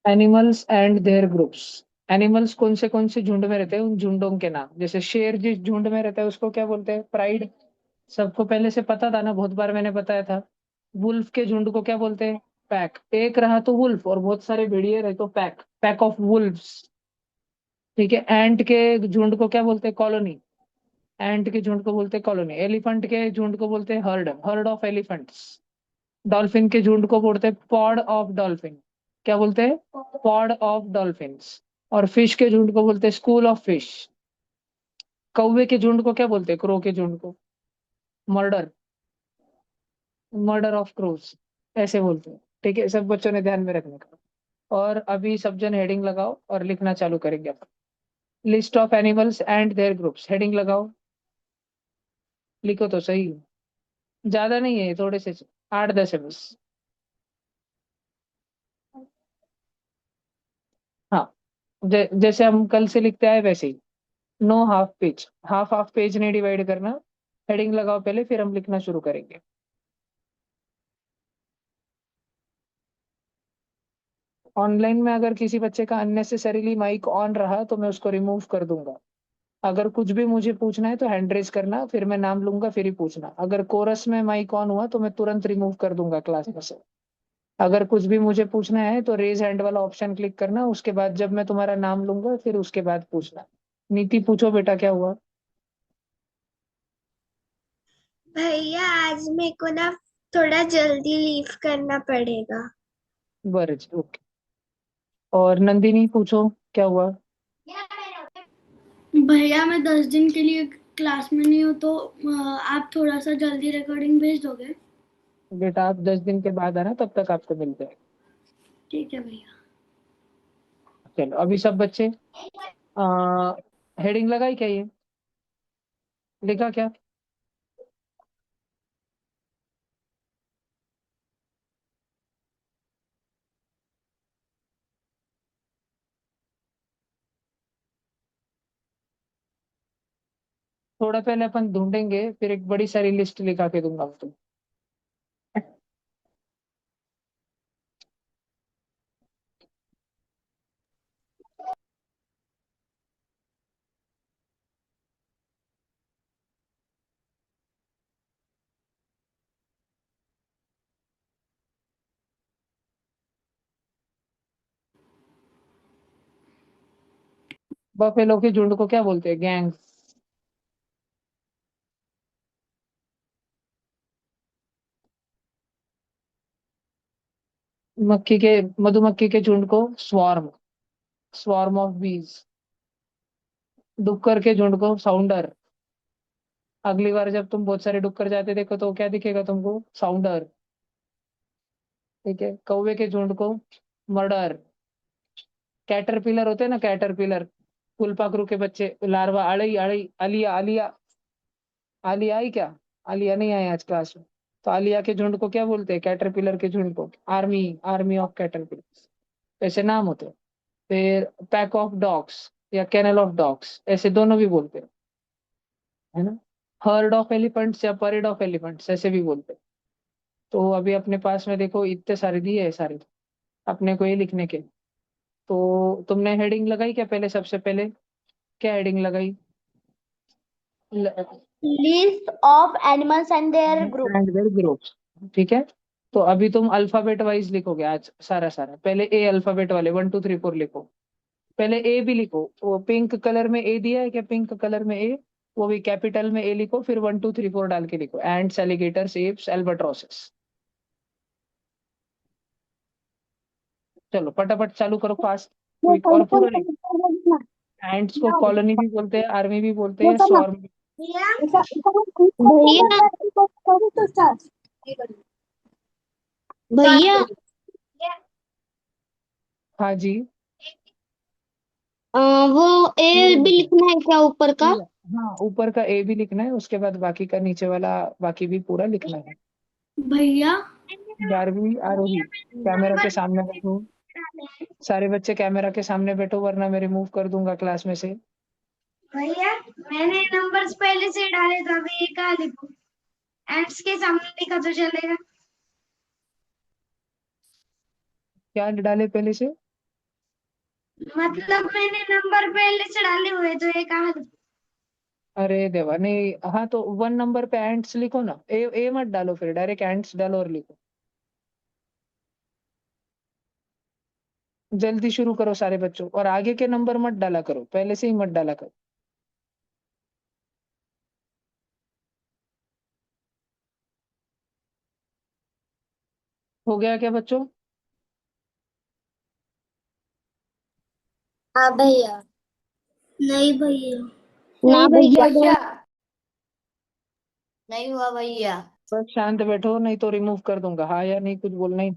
Animals and their groups. Animals कौन से झुंड में रहते हैं, उन झुंडों के नाम। जैसे शेर जिस झुंड में रहता है उसको क्या बोलते हैं? प्राइड। सबको पहले से पता था ना, बहुत बार मैंने बताया था। वुल्फ के झुंड को क्या बोलते हैं? पैक। एक रहा तो वुल्फ, और बहुत सारे भेड़िए रहे तो पैक, पैक ऑफ वुल्फ्स। ठीक है। एंट के झुंड को क्या बोलते हैं? कॉलोनी। एंट के झुंड को बोलते हैं कॉलोनी। एलिफेंट के झुंड को बोलते हैं heard, heard of elephants. Dolphin के झुंड को बोलते हैं पॉड ऑफ डॉल्फिन। क्या बोलते हैं? Pod of dolphins. और फिश के झुंड को बोलते हैं स्कूल ऑफ फिश। कौवे के झुंड को क्या बोलते हैं? क्रो के झुंड को मर्डर, मर्डर ऑफ क्रोज, ऐसे बोलते हैं। ठीक है, सब बच्चों ने ध्यान में रखने का। और अभी सब जन हेडिंग लगाओ और लिखना चालू करेंगे अपन। List of animals and their groups, heading लगाओ। लिखो तो सही। ज्यादा नहीं है, थोड़े से, 8-10 है बस। हाँ, जैसे हम कल से लिखते आए वैसे ही। No half page, half half page नहीं डिवाइड करना। हेडिंग लगाओ पहले, फिर हम लिखना शुरू करेंगे। ऑनलाइन में अगर किसी बच्चे का अननेसेसरीली माइक ऑन रहा तो मैं उसको रिमूव कर दूंगा। अगर कुछ भी मुझे पूछना है तो हैंड रेज करना, फिर मैं नाम लूंगा, फिर ही पूछना। अगर कोरस में माइक ऑन हुआ तो मैं तुरंत रिमूव कर दूंगा क्लास में से। अगर कुछ भी मुझे पूछना है तो रेज हैंड वाला ऑप्शन क्लिक करना, उसके बाद जब मैं तुम्हारा नाम लूंगा फिर उसके बाद पूछना। नीति पूछो बेटा, क्या हुआ? भैया आज मेरे को ना थोड़ा जल्दी लीव करना पड़ेगा। बरं जी, ओके। और नंदिनी पूछो, क्या हुआ? भैया मैं 10 दिन के लिए क्लास में नहीं हूँ तो आप थोड़ा सा जल्दी रिकॉर्डिंग भेज दोगे? बेटा आप 10 दिन के बाद आना, तब तक आपको मिल जाएगा। ठीक है भैया। चलो अभी सब बच्चे हेडिंग लगाई क्या? ये लिखा क्या? थोड़ा पहले अपन ढूंढेंगे, फिर एक बड़ी सारी लिस्ट लिखा के दूंगा मैं तुम्हें। बफेलो के झुंड को क्या बोलते हैं? गैंग। मक्खी के, मधुमक्खी के झुंड को स्वार्म, स्वार्म ऑफ बीज। डुक्कर के झुंड को साउंडर। अगली बार जब तुम बहुत सारे डुक्कर जाते देखो तो क्या दिखेगा तुमको? साउंडर। ठीक है। कौवे के झुंड को मर्डर। कैटरपिलर होते हैं ना, कैटरपिलर, फुलपाखरू के बच्चे, लार्वा, अड़ई, अड़ई, अलिया, अलिया। आलिया आई क्या? आलिया नहीं आए आज क्लास में। तो आलिया के झुंड को क्या बोलते हैं? कैटरपिलर के झुंड को आर्मी, आर्मी ऑफ कैटरपिलर, ऐसे नाम होते हैं। फिर पैक ऑफ डॉग्स या कैनल ऑफ डॉग्स, ऐसे दोनों भी बोलते हैं, है ना। हर्ड ऑफ एलिफेंट्स या परेड ऑफ एलिफेंट्स, ऐसे भी बोलते हैं। तो अभी अपने पास में देखो इतने सारे दिए है, सारे अपने को ये लिखने के। तो तुमने हेडिंग लगाई क्या पहले? सबसे पहले क्या हेडिंग लगाई? List of animals and their group. And their groups. ठीक है। तो अभी तुम अल्फाबेट वाइज लिखोगे आज सारा सारा। पहले ए अल्फाबेट वाले 1 2 3 4 लिखो। पहले ए भी लिखो। वो पिंक कलर में ए दिया है क्या? पिंक कलर में ए, वो भी कैपिटल में ए लिखो, फिर 1 2 3 4 डाल के लिखो। Ants, alligators, apes, albatrosses. चलो फटाफट चालू करो, फास्ट, वो क्विक, और कौन पूरा लिखो। सा एंड्स को कॉलोनी भी बोलते हैं, आर्मी भी बोलते वो हैं, करना स्वॉर्म। भैया भैया भैया हाँ जी। वो ए पूरे भी लिखो, लिखना है क्या ऊपर का? पूरा। हाँ, ऊपर का ए भी लिखना है, उसके बाद बाकी का नीचे वाला बाकी भी पूरा लिखना है। भैया 11वीं आरोही, कैमरा के सामने बैठो। सारे बच्चे कैमरा के सामने बैठो, वरना मैं रिमूव कर दूंगा क्लास में से। भैया मैंने नंबर्स पहले से डाले थे, अभी ये कहाँ लिखूं? एड्स के सामने लिखा तो चलेगा? क्या डाले पहले से? मतलब मैंने नंबर पहले से डाले हुए तो ये कहाँ लिखूं? अरे देवा, नहीं, हाँ तो 1 नंबर पे एंट्स लिखो ना, ए मत डालो, फिर डायरेक्ट एंट्स डालो और लिखो। जल्दी शुरू करो सारे बच्चों, और आगे के नंबर मत डाला करो, पहले से ही मत डाला करो। हो गया क्या बच्चों? हाँ भैया। नहीं भैया। ना भैया भैया नहीं हुआ भैया। बस शांत बैठो, नहीं तो रिमूव कर दूंगा, हाँ या नहीं, कुछ बोलना ही।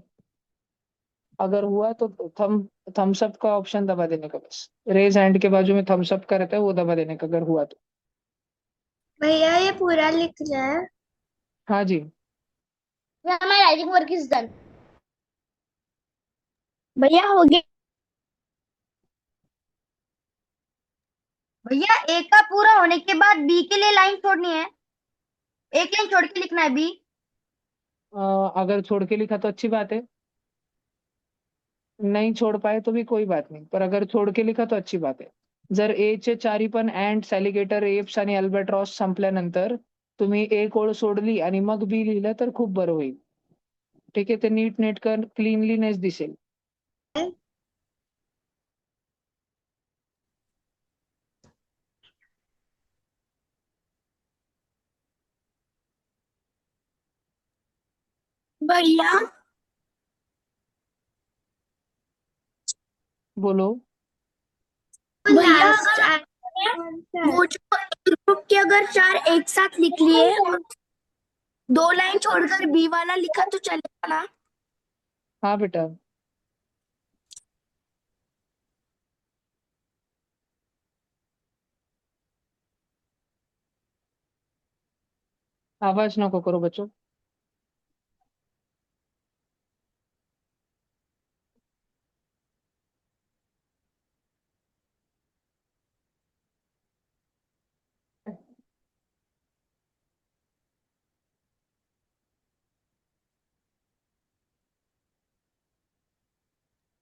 अगर हुआ तो थम्स अप का ऑप्शन दबा देने का, बस रेज हैंड के बाजू में थम्स अप का रहता है, वो दबा देने का अगर हुआ तो। भैया ये पूरा लिख रहा है। हाँ जी। My writing work is done. भैया हो गया। भैया ए का पूरा होने के बाद बी के लिए लाइन छोड़नी है। एक लाइन छोड़ के लिखना है बी। अगर छोड़ के लिखा तो अच्छी बात है, नहीं छोड़ पाए तो भी कोई बात नहीं, पर अगर छोड़ के लिखा तो अच्छी बात आहे. जर ए चे चारी पण ऍंड्स, अॅलिगेटर, एप्स आणि अल्बाट्रॉस संपल्यानंतर तुम्ही एक ओळ सोडली आणि मग बी लिहिलं तर खूप बरं होईल. ठीक आहे, ते नीट नेटकं क्लीनलीनेस दिसेल. भैया बोलो. भैया लास्ट अगर वो जो ग्रुप के अगर चार एक साथ लिख लिए और दो लाइन छोड़कर बी वाला लिखा तो चलेगा ना। हाँ बेटा. आवाज नको करो बच्चों.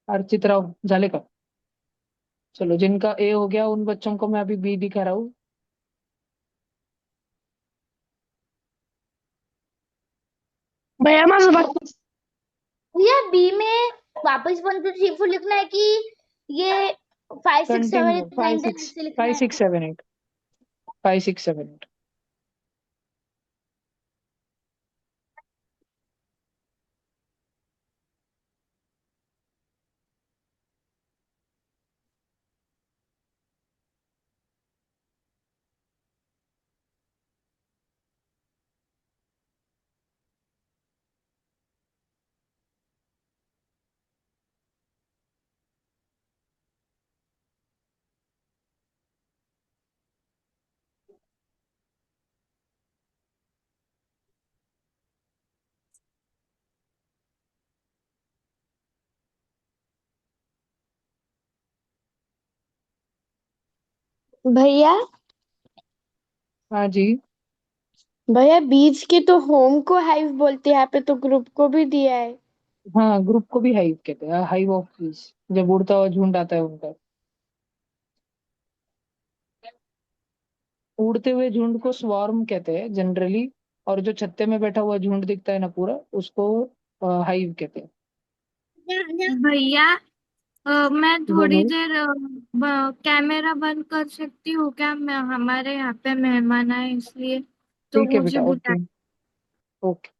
अर्चित राव झाले का? चलो, जिनका ए हो गया उन बच्चों को मैं अभी बी दिखा रहा हूँ. भैया मैं भैया बी में वापस 1 2 3 4 लिखना है कि ये 5 6 7 कंटिन्यू 8 फाइव 9 10 सिक्स ऐसे लिखना फाइव है। Six seven eight 5 6 7 8. भैया हाँ जी. भैया बीच के तो होम को हाइव बोलते हैं, यहाँ पे तो ग्रुप को भी दिया है। हाँ, ग्रुप को भी हाइव कहते हैं, हाइव ऑफ पीस, जब उड़ता हुआ झुंड आता है उनका. उड़ते हुए झुंड को स्वॉर्म कहते हैं जनरली, और जो छत्ते में बैठा हुआ झुंड दिखता है ना पूरा, उसको हाइव कहते हैं. भैया मैं बोलो. थोड़ी देर कैमरा बंद कर सकती हूँ क्या? मैं हमारे यहाँ पे मेहमान आए इसलिए, तो ठीक है मुझे बेटा, बुला। ओके. ओके.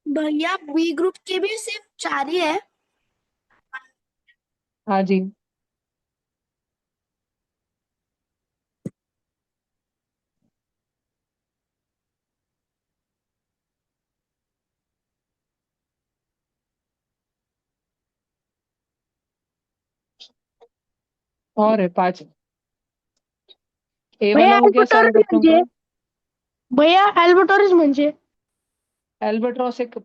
भैया बी ग्रुप के भी सिर्फ चार ही है। हाँ जी। और है 5। ए भैया वाला हो गया सारे अल्बर्टोरस बच्चों म्हणजे का। भैया अल्बर्टोरस म्हणजे एल्बेट्रॉस एक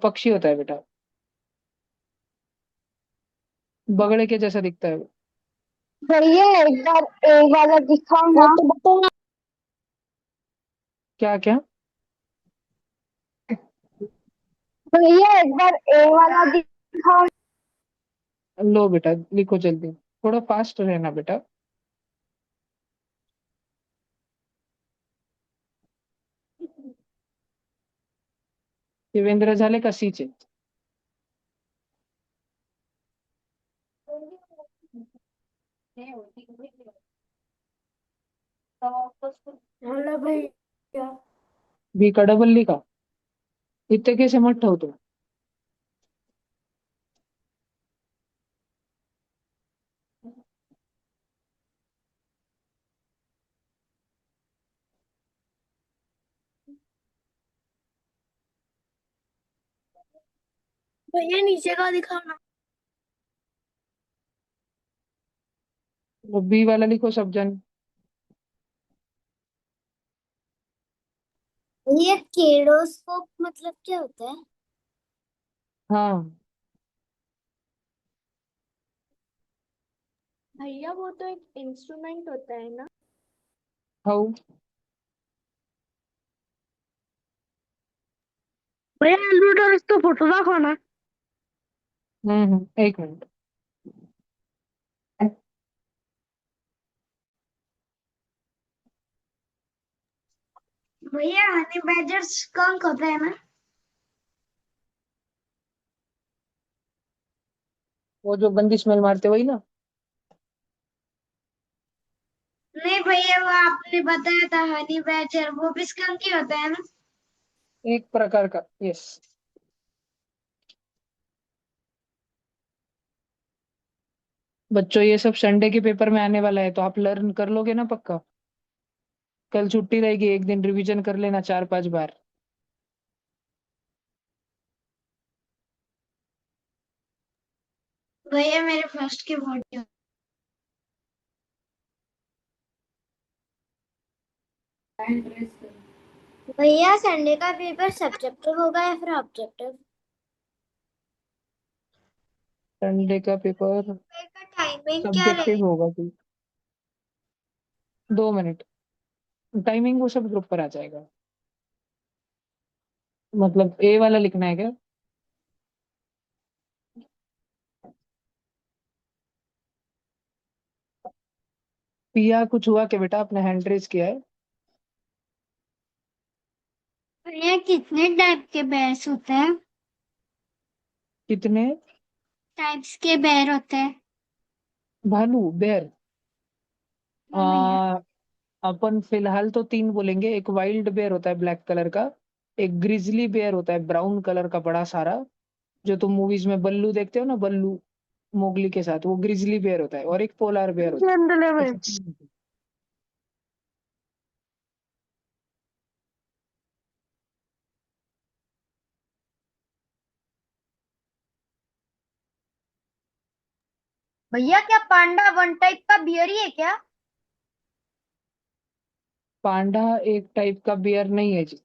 पक्षी होता है बेटा, बगड़े के जैसा दिखता है वो। भैया एक बार ए वाला दिखाओ वो ना। तो बताओ। क्या क्या? भैया एक बार ए वाला दिखाओ। लो बेटा लिखो जल्दी, थोड़ा फास्ट रहना बेटा। शिवेंद्र झाले का सीचे? हेलो भैया। बी का डबल लिखा, इतने कैसे मत ठो तुम। भैया नीचे का दिखाओ ना। वो बी वाला लिखो सब जन। ये केडोस्कोप मतलब क्या होता है? हाँ। भैया वो तो एक इंस्ट्रूमेंट होता है ना। हाउ। भैया अल्बर्टोरस तो फोटो दाखव ना। एक मिनट। भैया हनी बैजर स्कंक होता है ना? वो जो गंदी स्मेल मारते वही ना। नहीं भैया, वो आपने बताया था हनी बैजर, वो भी स्कंक ही होता है ना? एक प्रकार का, यस। बच्चों ये सब संडे के पेपर में आने वाला है, तो आप लर्न कर लोगे ना पक्का। कल छुट्टी रहेगी, एक दिन रिवीजन कर लेना 4-5 बार। भैया मेरे फर्स्ट की फोटो। भैया संडे का पेपर सब्जेक्टिव होगा या फिर ऑब्जेक्टिव? संडे का पेपर का टाइमिंग क्या सब्जेक्टिव रहेगा? होगा कोई। 2 मिनट, टाइमिंग वो सब ग्रुप पर आ जाएगा। मतलब ए वाला लिखना है क्या? पिया कुछ हुआ क्या बेटा, आपने हैंड रेज किया है? भैया कितने टाइप के बेयर्स होते हैं? कितने? टाइप्स के बेयर होते हैं? भालू, बेर। हाँ भैया। अपन फिलहाल तो 3 बोलेंगे। एक वाइल्ड बेयर होता है ब्लैक कलर का, एक ग्रिजली बेयर होता है ब्राउन कलर का बड़ा सारा, जो तुम मूवीज में बल्लू देखते हो ना, बल्लू मोगली के साथ, वो ग्रिजली बेयर होता है। और एक पोलार बेयर होता है। ऐसे 3 होते हैं। भैया क्या पांडा वन टाइप का बियर ही है क्या? पांडा एक टाइप का बियर नहीं है जी।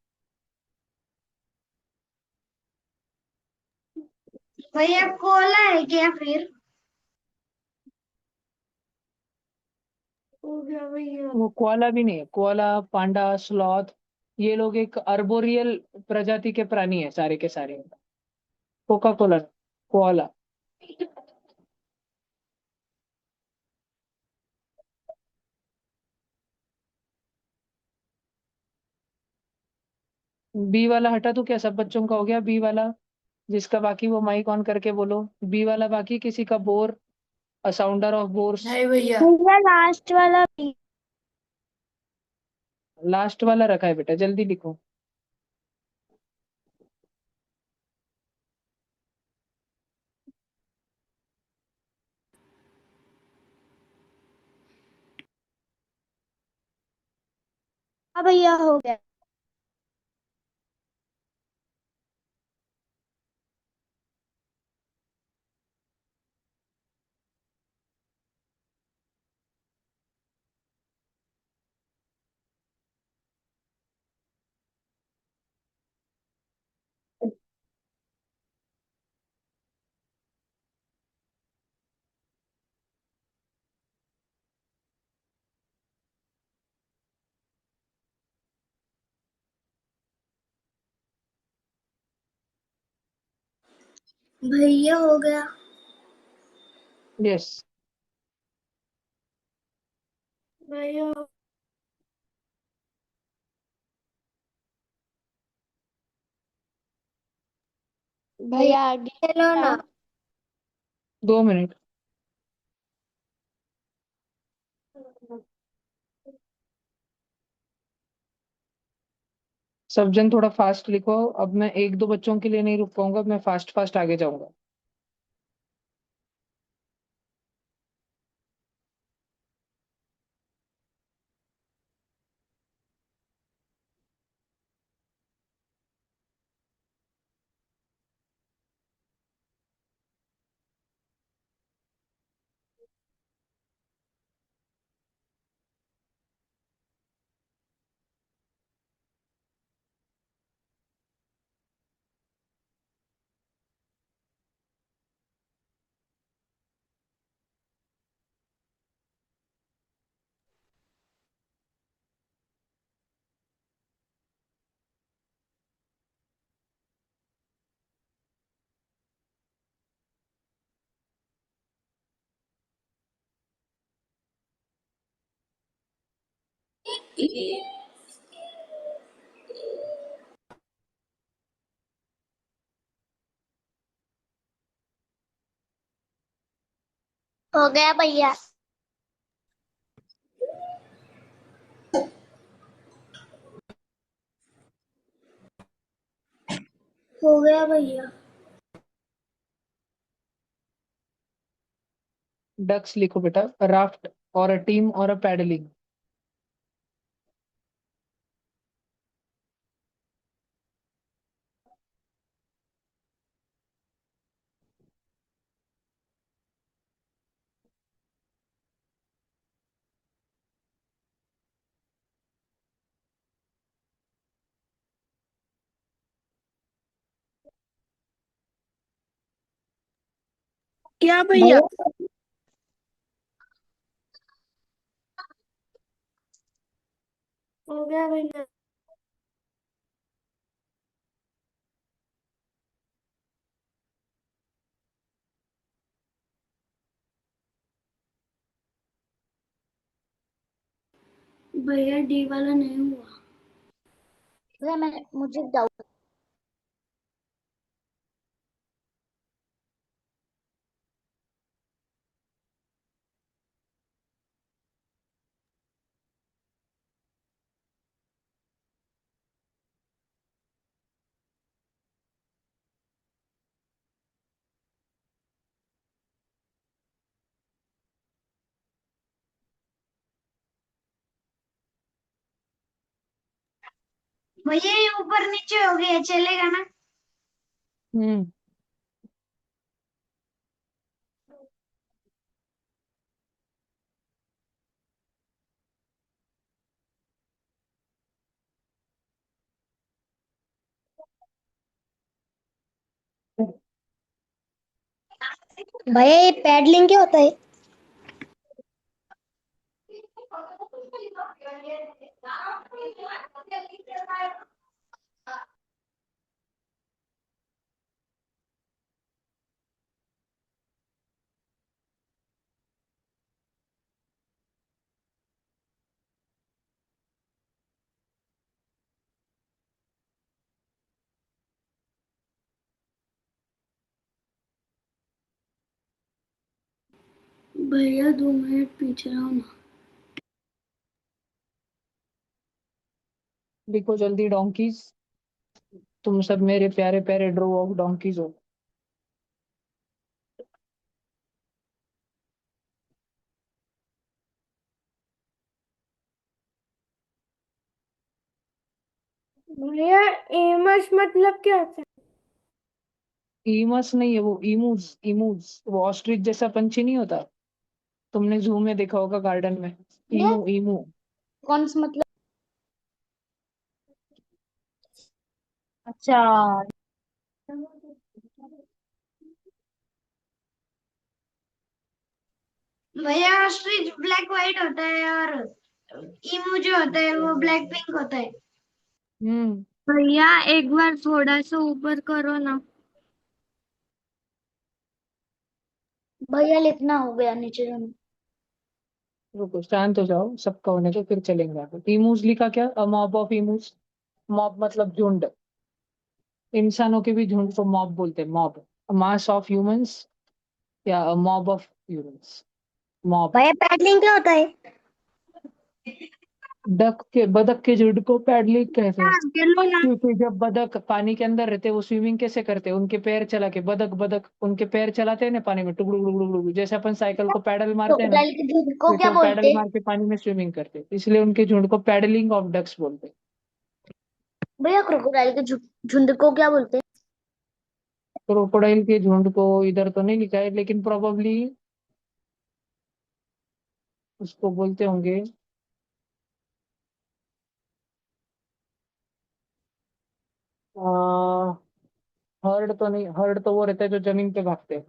भैया कोला है क्या फिर? हो गया भैया। वो कोआला भी नहीं है। कोआला, पांडा, स्लॉथ, ये लोग एक अर्बोरियल प्रजाति के प्राणी है सारे के सारे। Coca Cola, koala. बी वाला हटा तो क्या सब बच्चों का हो गया बी वाला? जिसका बाकी वो माइक ऑन करके बोलो। बी वाला बाकी किसी का? Bore, a साउंडर of bourse. नहीं भैया। भैया लास्ट वाला भी। लास्ट वाला रखा है बेटा, जल्दी लिखो। हाँ भैया हो गया। भैया हो गया। यस। भैया भैया आगे चलो ना। क्या? 2 मिनट। सब जन थोड़ा फास्ट लिखो। अब मैं एक दो बच्चों के लिए नहीं रुक पाऊंगा, मैं फास्ट फास्ट आगे जाऊंगा। हो गया भैया। हो गया भैया। डक्स लिखो बेटा। राफ्ट और अ टीम और अ पैडलिंग। क्या भैया? हो गया भैया। भैया डी वाला नहीं हुआ। भैया मैं मुझे डाउट। भैया ये ऊपर नीचे हो गया, चलेगा ना? हम्म। भैया ये पैडलिंग क्या होता है? भैया 2 मिनट पीछे रहो ना। लिखो जल्दी डोंकीज। तुम सब मेरे प्यारे प्यारे ड्रो ऑफ डोंकीज हो। भैया एमस मतलब क्या होता है? ईमस नहीं है वो, इमूज। इमूज वो ऑस्ट्रिच जैसा पंछी नहीं होता, तुमने जू में देखा होगा, गार्डन में। भैया ईमू, ईमू। कौन सा मतलब? अच्छा। भैया ऑस्ट्रिच ब्लैक व्हाइट होता है और ईमू जो होता है वो ब्लैक पिंक होता है। हम्म। भैया एक बार थोड़ा सा ऊपर करो ना। भैया लिखना हो गया नीचे जाना। रुको, शांत हो जाओ, सबका होने दो, फिर चलेंगे आगे। इमूज लिखा क्या? A mob of emus. Mob मतलब झुंड। इंसानों के भी झुंड को मॉब बोलते हैं, मॉब। मास ऑफ ह्यूमंस या मॉब ऑफ ह्यूमंस। मॉब। भैया पैडलिंग क्या होता है? डक के, बदक के झुंड को पैडलिंग कहते हैं। चलो ना। क्योंकि जब बदक पानी के अंदर रहते हैं, वो स्विमिंग कैसे करते हैं? उनके पैर चला के, बदक बदक उनके पैर चलाते हैं ना पानी में, टुगड़ू टुगड़ू टुगड़ू, जैसे अपन साइकिल को पैडल मारते हैं ना, क्रोकोडाइल के झुंड को वैसे क्या वो पैडल बोलते हैं? मार के पानी में स्विमिंग करते हैं, इसलिए उनके झुंड को पैडलिंग ऑफ डक्स बोलते हैं। भैया क्रोकोडाइल के झुंड को क्या बोलते हैं? क्रोकोडाइल के झुंड को इधर तो नहीं लिखा है, लेकिन प्रोबेबली उसको बोलते होंगे, हर्ड तो नहीं, हर्ड तो वो रहता है जो जमीन पे भागते हैं।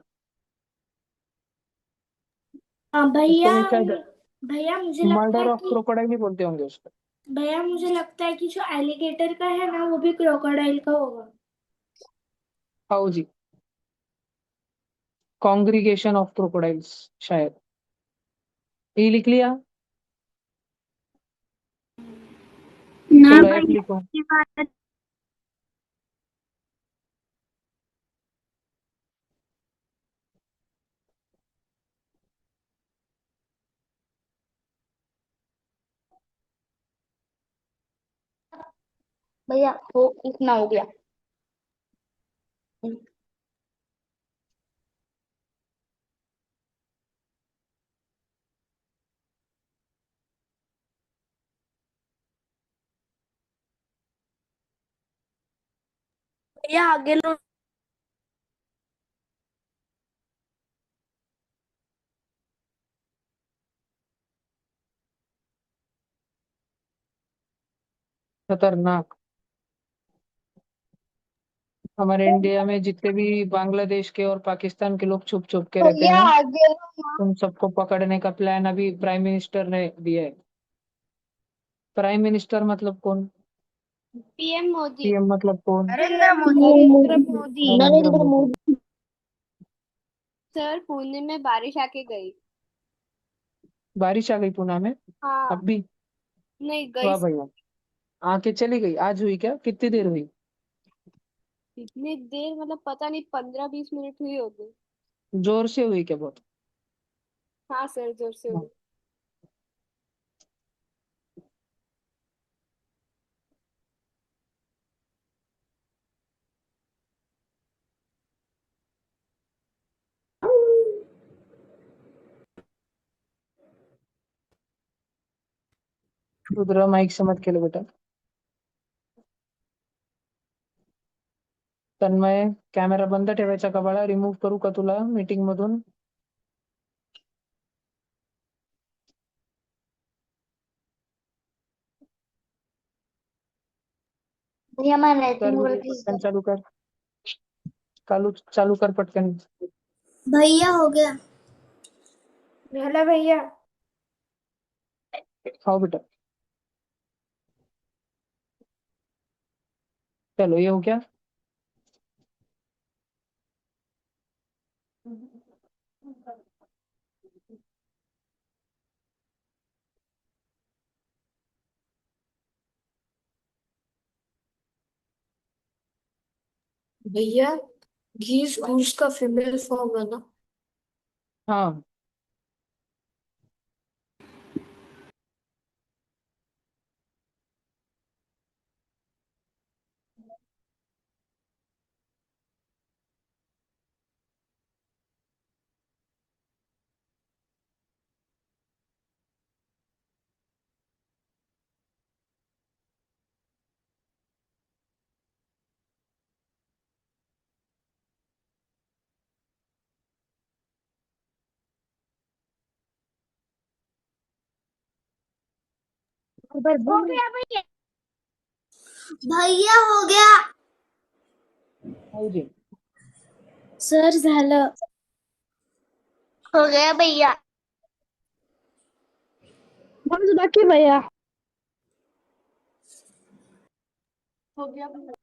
हाँ उसको भैया। भी शायद भैया मुझे लगता मर्डर है ऑफ कि क्रोकोडाइल ही बोलते होंगे उसको। भैया मुझे लगता है कि जो एलिगेटर का है ना वो भी क्रोकोडाइल का होगा। आओ जी। कॉन्ग्रीगेशन ऑफ क्रोकोडाइल्स, शायद। ये लिख लिया? ना चलो एफ भैया लिखो। ये बात। भैया हो इतना हो गया। भैया आगे लो। खतरनाक। हमारे इंडिया में जितने भी बांग्लादेश के और पाकिस्तान के लोग छुप छुप के रहते भैया हैं, आगे लो। उन सबको पकड़ने का प्लान अभी प्राइम मिनिस्टर ने दिया है। प्राइम मिनिस्टर मतलब कौन? पीएम मोदी। पीएम मतलब कौन? नरेंद्र मोदी। नरेंद्र मोदी। नरेंद्र नरेंद्र मोदी। मोदी। सर पुणे में बारिश आके गई। बारिश आ गई पुणे में? हाँ। अब भी? नहीं गई। वाह भैया। आके चली गई? आज हुई क्या? कितनी देर हुई? इतनी देर मतलब पता नहीं 15-20 मिनट हुई होगी। जोर से हुई क्या बहुत? हाँ सर जोर से हाँ। हुई। रुद्र माईक से मत खेलो बेटा। तन्मय, कॅमेरा बंद ठेवायचा का बाळा? रिमूव्ह करू का तुला मीटिंग मधून? भैया मैं रहती कर हूँ वीडियो प्लीज। पटकन चालू कर। चालू चालू कर पटकन। भैया हो गया। झाला भैया। खाओ बेटा। चलो ये हो गया। भैया घीस घूस का फीमेल फॉर्म है ना? हाँ। हो गया भैया। भैया हो गया। हो जी. सर झालं. हो गया भैया. बस बाकी भैया. हो गया भैया.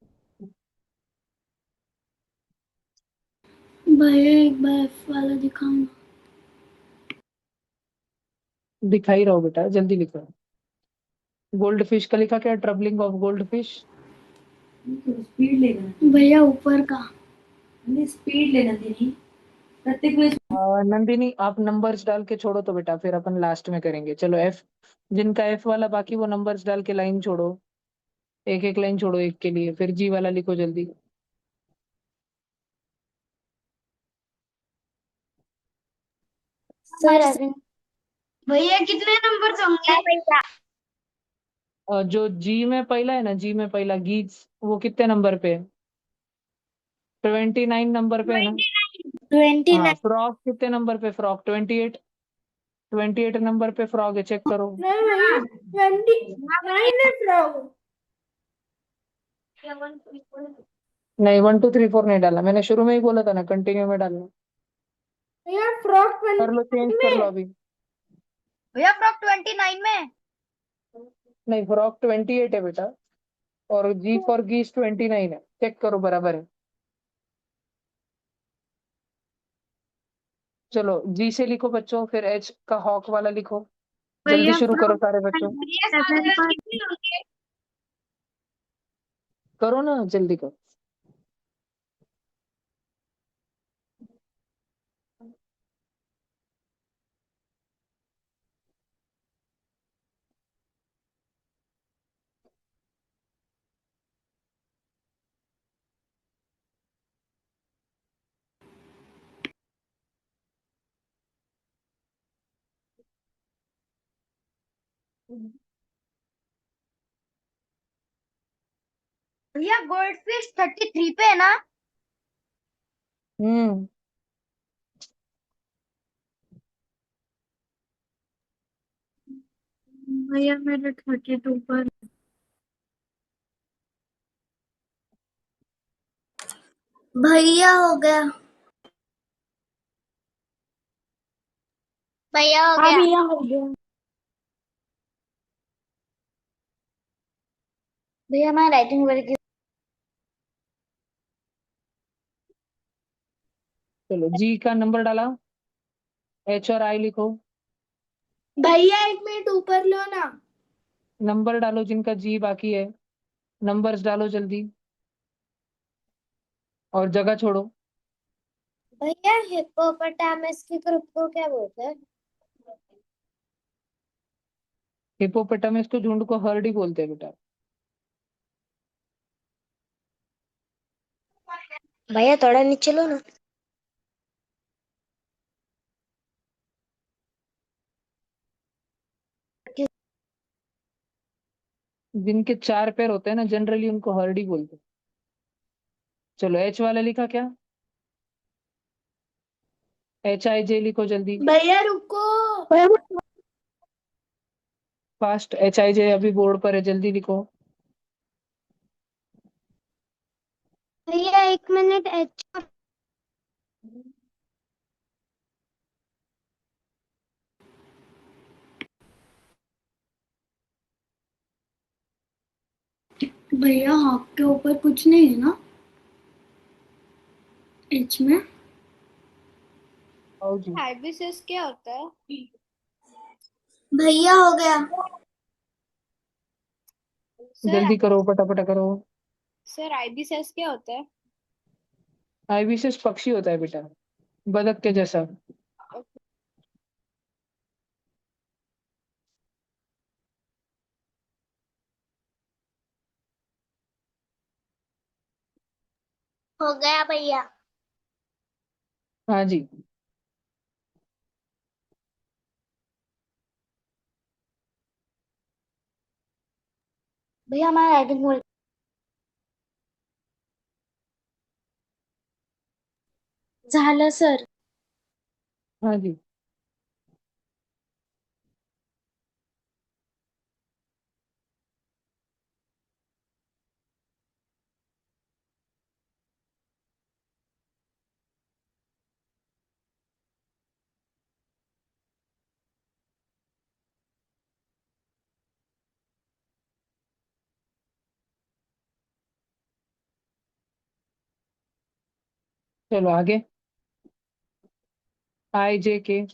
भैया एक बार F वाला दिखाओ ना. दिखा ही रहा हूँ बेटा, जल्दी लिखो. गोल्ड फिश का लिखा क्या? Troubling of gold fish. Speed लेना. भैया ऊपर का. स्पीड लेना तेरी प्रत्येक वेळेस. नंदिनी आप नंबर्स डाल के छोड़ो तो बेटा, फिर अपन लास्ट में करेंगे. चलो एफ, जिनका एफ वाला बाकी वो नंबर्स डाल के लाइन छोड़ो. एक एक लाइन छोड़ो एक के लिए, फिर जी वाला लिखो जल्दी. सर अभी भैया कितने नंबर होंगे? भैया. जो जी में पहला है ना, जी में पहला गीज, वो कितने नंबर पे है? 29 नंबर पे है ना. 29. हाँ, फ्रॉक कितने नंबर पे? फ्रॉक 28. 28 नंबर पे फ्रॉग है, चेक करो. नहीं भैया 29 है फ्रॉग. नहीं, 1 2 3 4 नहीं डाला मैंने, शुरू में ही बोला था ना कंटिन्यू में डालना. भैया फ्रॉग कर लो, चेंज कर लो अभी. भैया फ्रॉक 29 में. नहीं, फ्रॉक 28 है बेटा, और जी फॉर गीस 29 है. चेक करो बराबर है. चलो जी से लिखो बच्चों, फिर एच का हॉक वाला लिखो. जल्दी भैया शुरू करो फ्रॉग सारे बच्चों. भैया 7 सारे पर. कितने होंगे? करो ना, जल्दी करो. भैया गोल्ड फिश 33 पे है ना. हम्म. भैया मेरे 32 पर. भैया हो गया। भैया हो हाँ गया. भैया हो गया. भैया मैं राइटिंग वर्क. चलो जी का नंबर डाला, एच और आई लिखो. भैया 1 मिनट ऊपर लो ना. नंबर डालो जिनका जी बाकी है, नंबर्स डालो जल्दी, और जगह छोड़ो. भैया हिप्पोपोटामस के ग्रुप को क्या बोलते हैं? हिपोपोटामस को झुंड को हर्ड ही बोलते हैं बेटा. भैया थोड़ा नीचे लो ना. जिनके 4 पैर होते हैं ना, जनरली उनको हर्ड ही बोलते हैं. चलो एच वाला लिखा क्या? एच आई जे लिखो जल्दी. भैया रुको. फास्ट, एच आई जे अभी बोर्ड पर है, जल्दी लिखो. भैया 1 मिनट भैया हाफ के ऊपर कुछ नहीं है ना एच में? आओ जी. हाइबिस्कस क्या होता है? भैया हो गया। जल्दी करो, पटापटा करो. सर आईबीएसएस क्या होता है? आईबीसिस पक्षी होता है बेटा, बतख के जैसा. हो गया भैया. हाँ जी. भैया मैं राइटिंग वर्क. झालं सर. हाँ जी. चलो आगे। IJK।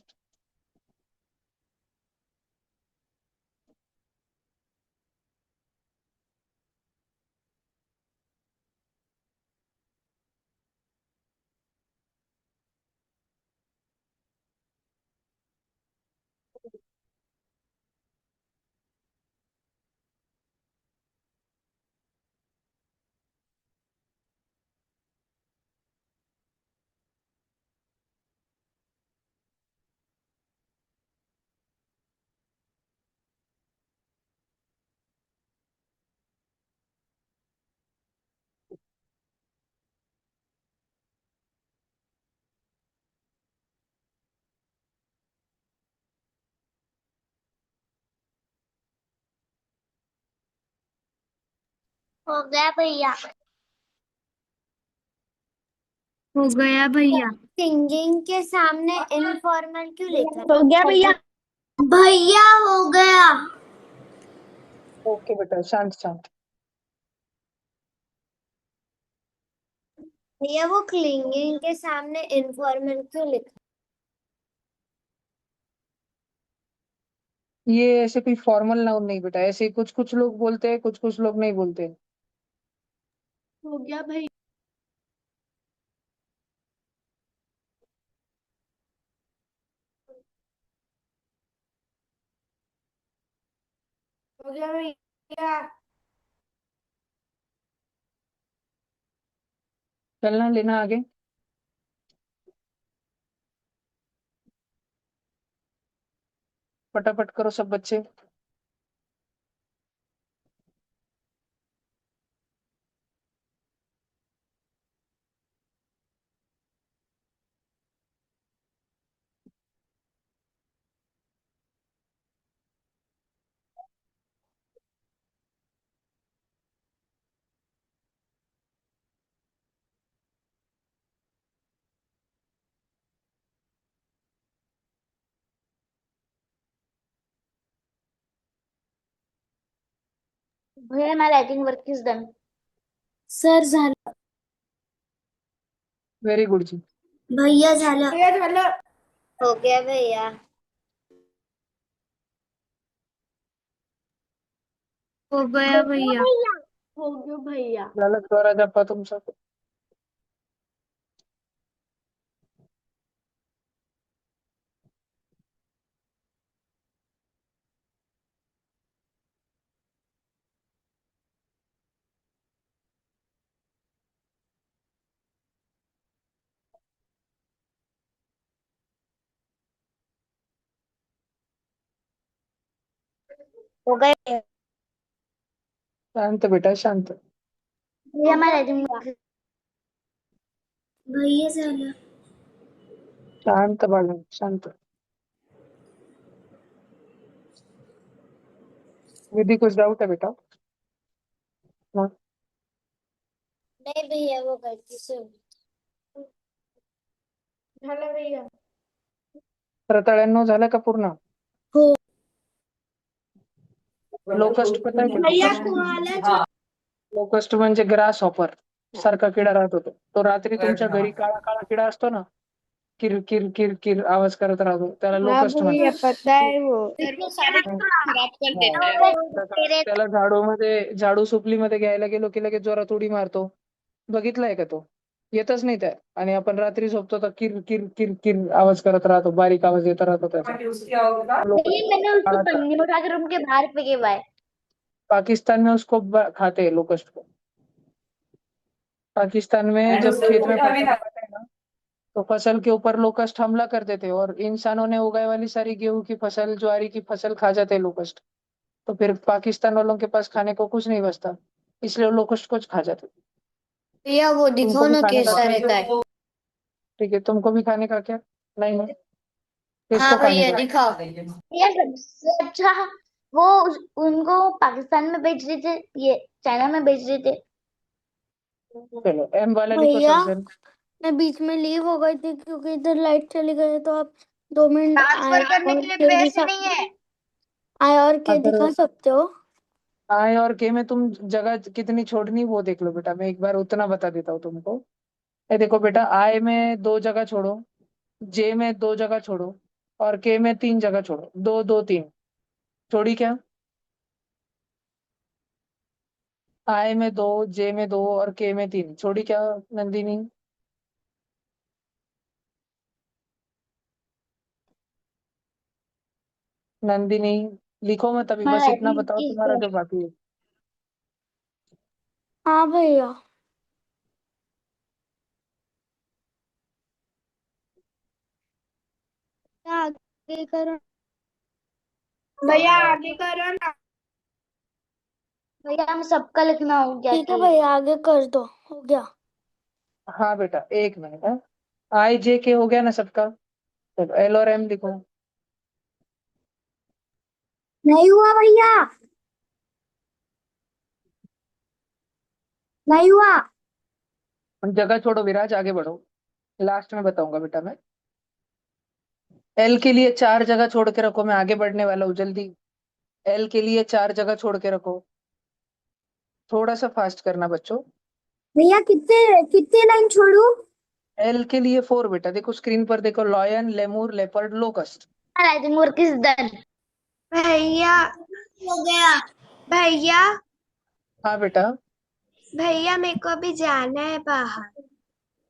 हो गया भैया। हो गया भैया। सिंगिंग के सामने इनफॉर्मल क्यों लिखा? हो गया भैया। भैया हो गया। ओके बेटा, शांत शांत। भैया वो क्लिंगिंग के सामने इनफॉर्मल क्यों लिखा? ये ऐसे कोई फॉर्मल नाउन नहीं बेटा, ऐसे कुछ कुछ लोग बोलते हैं, कुछ कुछ लोग नहीं बोलते। हो गया भैया। हो गया भैया। चलना लेना आगे। फटाफट करो सब बच्चे। भैया my writing work is done. Sir झालं. वेरी गुड जी। भैया झालं. भैया झालं. हो गया भैया. हो गया भैया। हो गया भैया। झालं स्वरा जप्पा तुमचा। हो गए. शांत बेटा शांत। भैया my writing work is. भैया झालं. शांत बाळा शांत। विधि कुछ डाउट है बेटा? हाँ। नहीं भैया वो गलती से हो गई. झालं भैया. 93 झालं का पूर्ण? हो. लोकस्ट पता आहे भैया का? तुम्हाला लोकस्ट म्हणजे ग्रास हॉपर सारखा किडा राहत होतो. तो रात्री तुमच्या घरी काळा काळा किडा असतो ना, किर किर किर किर आवाज करत राहतो, त्याला हाँ लोकस्ट भैया म्हणतात. पता है वो। इतने सारे खराब कर देते हा. हैं. तेरे त्याला झाडू सुपलीमध्ये घ्यायला गेलो की लगेच जोरात उडी मारतो. बघितलाय का तो? येतच नाही त्या. आणि आपण रात्री झोपतो तर किर किर किर किर आवाज करत राहतो, बारीक आवाज येत राहतो त्याचा. नहीं मैंने उसको काळा- पन्नी में उठा के रूम के बाहर फेंके हुआ है. पाकिस्तान में उसको खाते हैं लोकस्ट को। पाकिस्तान में जब खेत में फसल उगाते हैं ना, तो फसल के ऊपर लोकस्ट हमला करते थे और इंसानों ने उगाए वाली सारी गेहूं की फसल, ज्वारी की फसल खा जाते हैं लोकस्ट। तो फिर पाकिस्तान वालों के पास खाने को कुछ नहीं बचता, इसलिए वो लोकस्ट को खा जाते। भैया वो तुमको दिखाओ भी ना खाने का कैसा क्या? रहता है. ठीक है, तुमको भी खाने का क्या? नहीं नहीं, किसको हाँ खाने भैया का? दिखाओ. भैया सबसे अच्छा वो उनको पाकिस्तान में बेच रहे थे, ये चाइना में बेच रहे थे. चलो एम वाला लिखो भैया सब। मैं बीच में लीव हो गई थी क्योंकि इधर लाइट चली गई, तो आप 2 मिनट ट्रांसफर करने के लिए पैसे नहीं है. आए और के अगर दिखा सकते हो? आय और के में तुम जगह कितनी छोड़नी वो देख लो बेटा, मैं एक बार उतना बता देता हूँ तुमको। ये देखो बेटा, आई में 2 जगह छोड़ो, जे में 2 जगह छोड़ो, और के में 3 जगह छोड़ो, 2 2 3। छोड़ी क्या? आई में 2, जे में 2 और के में 3, छोड़ी क्या नंदिनी? नंदिनी, लिखो मत अभी, बस इतना बताओ तुम्हारा जो बाकी है। हाँ भैया। आगे करो भैया आगे करो ना। भैया, हम सबका लिखना हो गया। ठीक है भैया, आगे कर दो, हो गया। हाँ बेटा, 1 मिनट है। आई जे के हो गया ना सबका? चलो एल और एम लिखो। नहीं हुआ भैया, नहीं हुआ। जगह छोड़ो विराज, आगे बढ़ो। लास्ट में बताऊंगा बेटा मैं। एल के लिए 4 जगह छोड़ के रखो, मैं आगे बढ़ने वाला हूँ जल्दी। एल के लिए 4 जगह छोड़ के रखो। थोड़ा सा फास्ट करना बच्चों। भैया कितने कितने लाइन छोड़ू? एल के लिए 4 बेटा, देखो स्क्रीन पर देखो, lion, lemur, leopard, locust. I think work is done. भैया हो गया। भैया हाँ बेटा। भैया मेरे को अभी जाना है बाहर।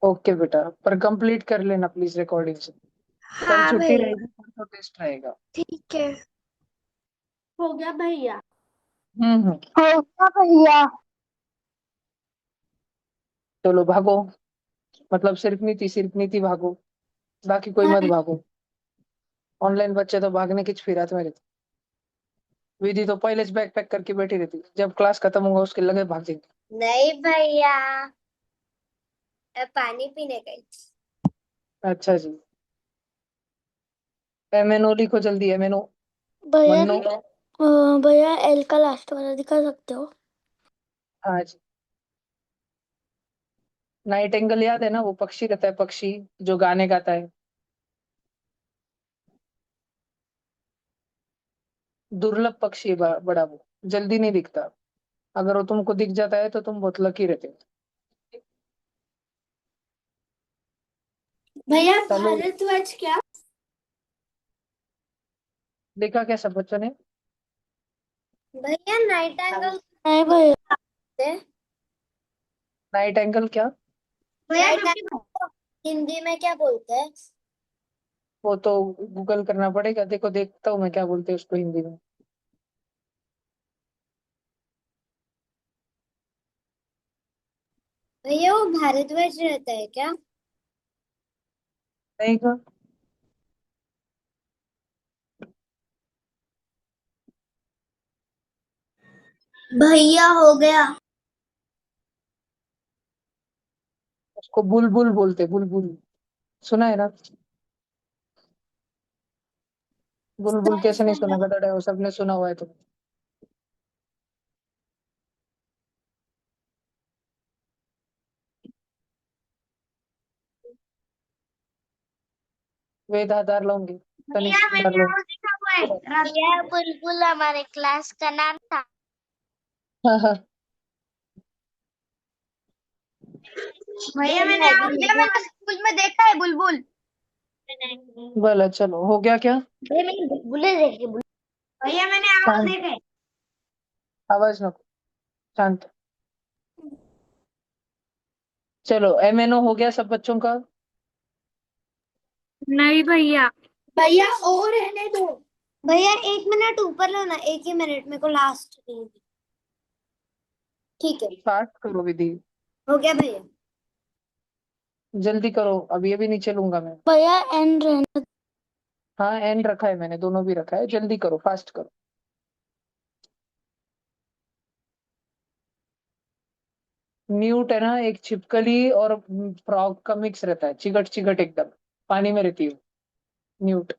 ओके बेटा, पर कंप्लीट कर लेना प्लीज रिकॉर्डिंग से। कल हाँ छुट्टी भैया, रहेगी, परसों टेस्ट रहेगा। ठीक है। हो गया भैया। हम्म। हो गया भैया। चलो भागो, मतलब सिर्फ नीति भागो, बाकी कोई मत भागो। ऑनलाइन बच्चे तो भागने की फिरात में रहते। विधि तो पहले से बैग पैक करके बैठी रहती, जब क्लास खत्म होगा उसके लगे भाग जाएंगे। नहीं भैया, मैं पानी पीने गई थी। अच्छा जी। एमएनओ लिखो जल्दी, एमएनओ। भैया मन्नो। भैया एल का लास्ट वाला दिखा सकते हो? हाँ जी। नाइट एंगल याद है ना, वो पक्षी रहता है, पक्षी जो गाने गाता है। दुर्लभ पक्षी है, बड़ा वो, जल्दी नहीं दिखता। अगर वो तुमको दिख जाता है तो तुम बहुत लकी रहते हो। भैया चलो, भारतध्वज क्या? देखा क्या सब बच्चों ने? भैया नाइट एंगल नहीं भैया। नाइट एंगल क्या? हिंदी में क्या बोलते हैं? वो तो गूगल करना पड़ेगा, देखो देखता हूँ मैं क्या बोलते हैं उसको हिंदी में। भैया वो भारतवर्ष रहता है क्या? नहीं का। भैया हो गया। उसको बुलबुल बोलते, बुलबुल। सुना है ना? बुलबुल कैसे नहीं सुना, गधड़ है वो, सबने सुना हुआ है तो। वेद आधार लाऊंगी, भैया तनिष्क आधार मैंने लाऊंगी। और लिखा हुआ है भैया बुलबुल हमारे क्लास का नाम था। हाँ हाँ। भैया मैंने और भैया मैंने स्कूल में देखा है बुलबुल। बोला, चलो हो गया क्या? भैया मैंने बुलबुल देखी। भैया मैंने और शांत, देखा है। आवाज नको, शांत। चलो एमएनओ हो गया सब बच्चों का? नहीं भैया। भैया और रहने दो। भैया 1 मिनट ऊपर लो ना, एक ही मिनट, मेरे को लास्ट नहीं। ठीक है, स्टार्ट करो विधि, हो गया भैया। जल्दी करो, अभी अभी नहीं चलूंगा मैं। भैया एन रहने। हाँ एन रखा है मैंने, दोनों भी रखा है, जल्दी करो, फास्ट करो। न्यूट है ना, एक छिपकली और फ्रॉग का मिक्स रहता है, चिगट चिगट एकदम, पानी में रहती है न्यूट।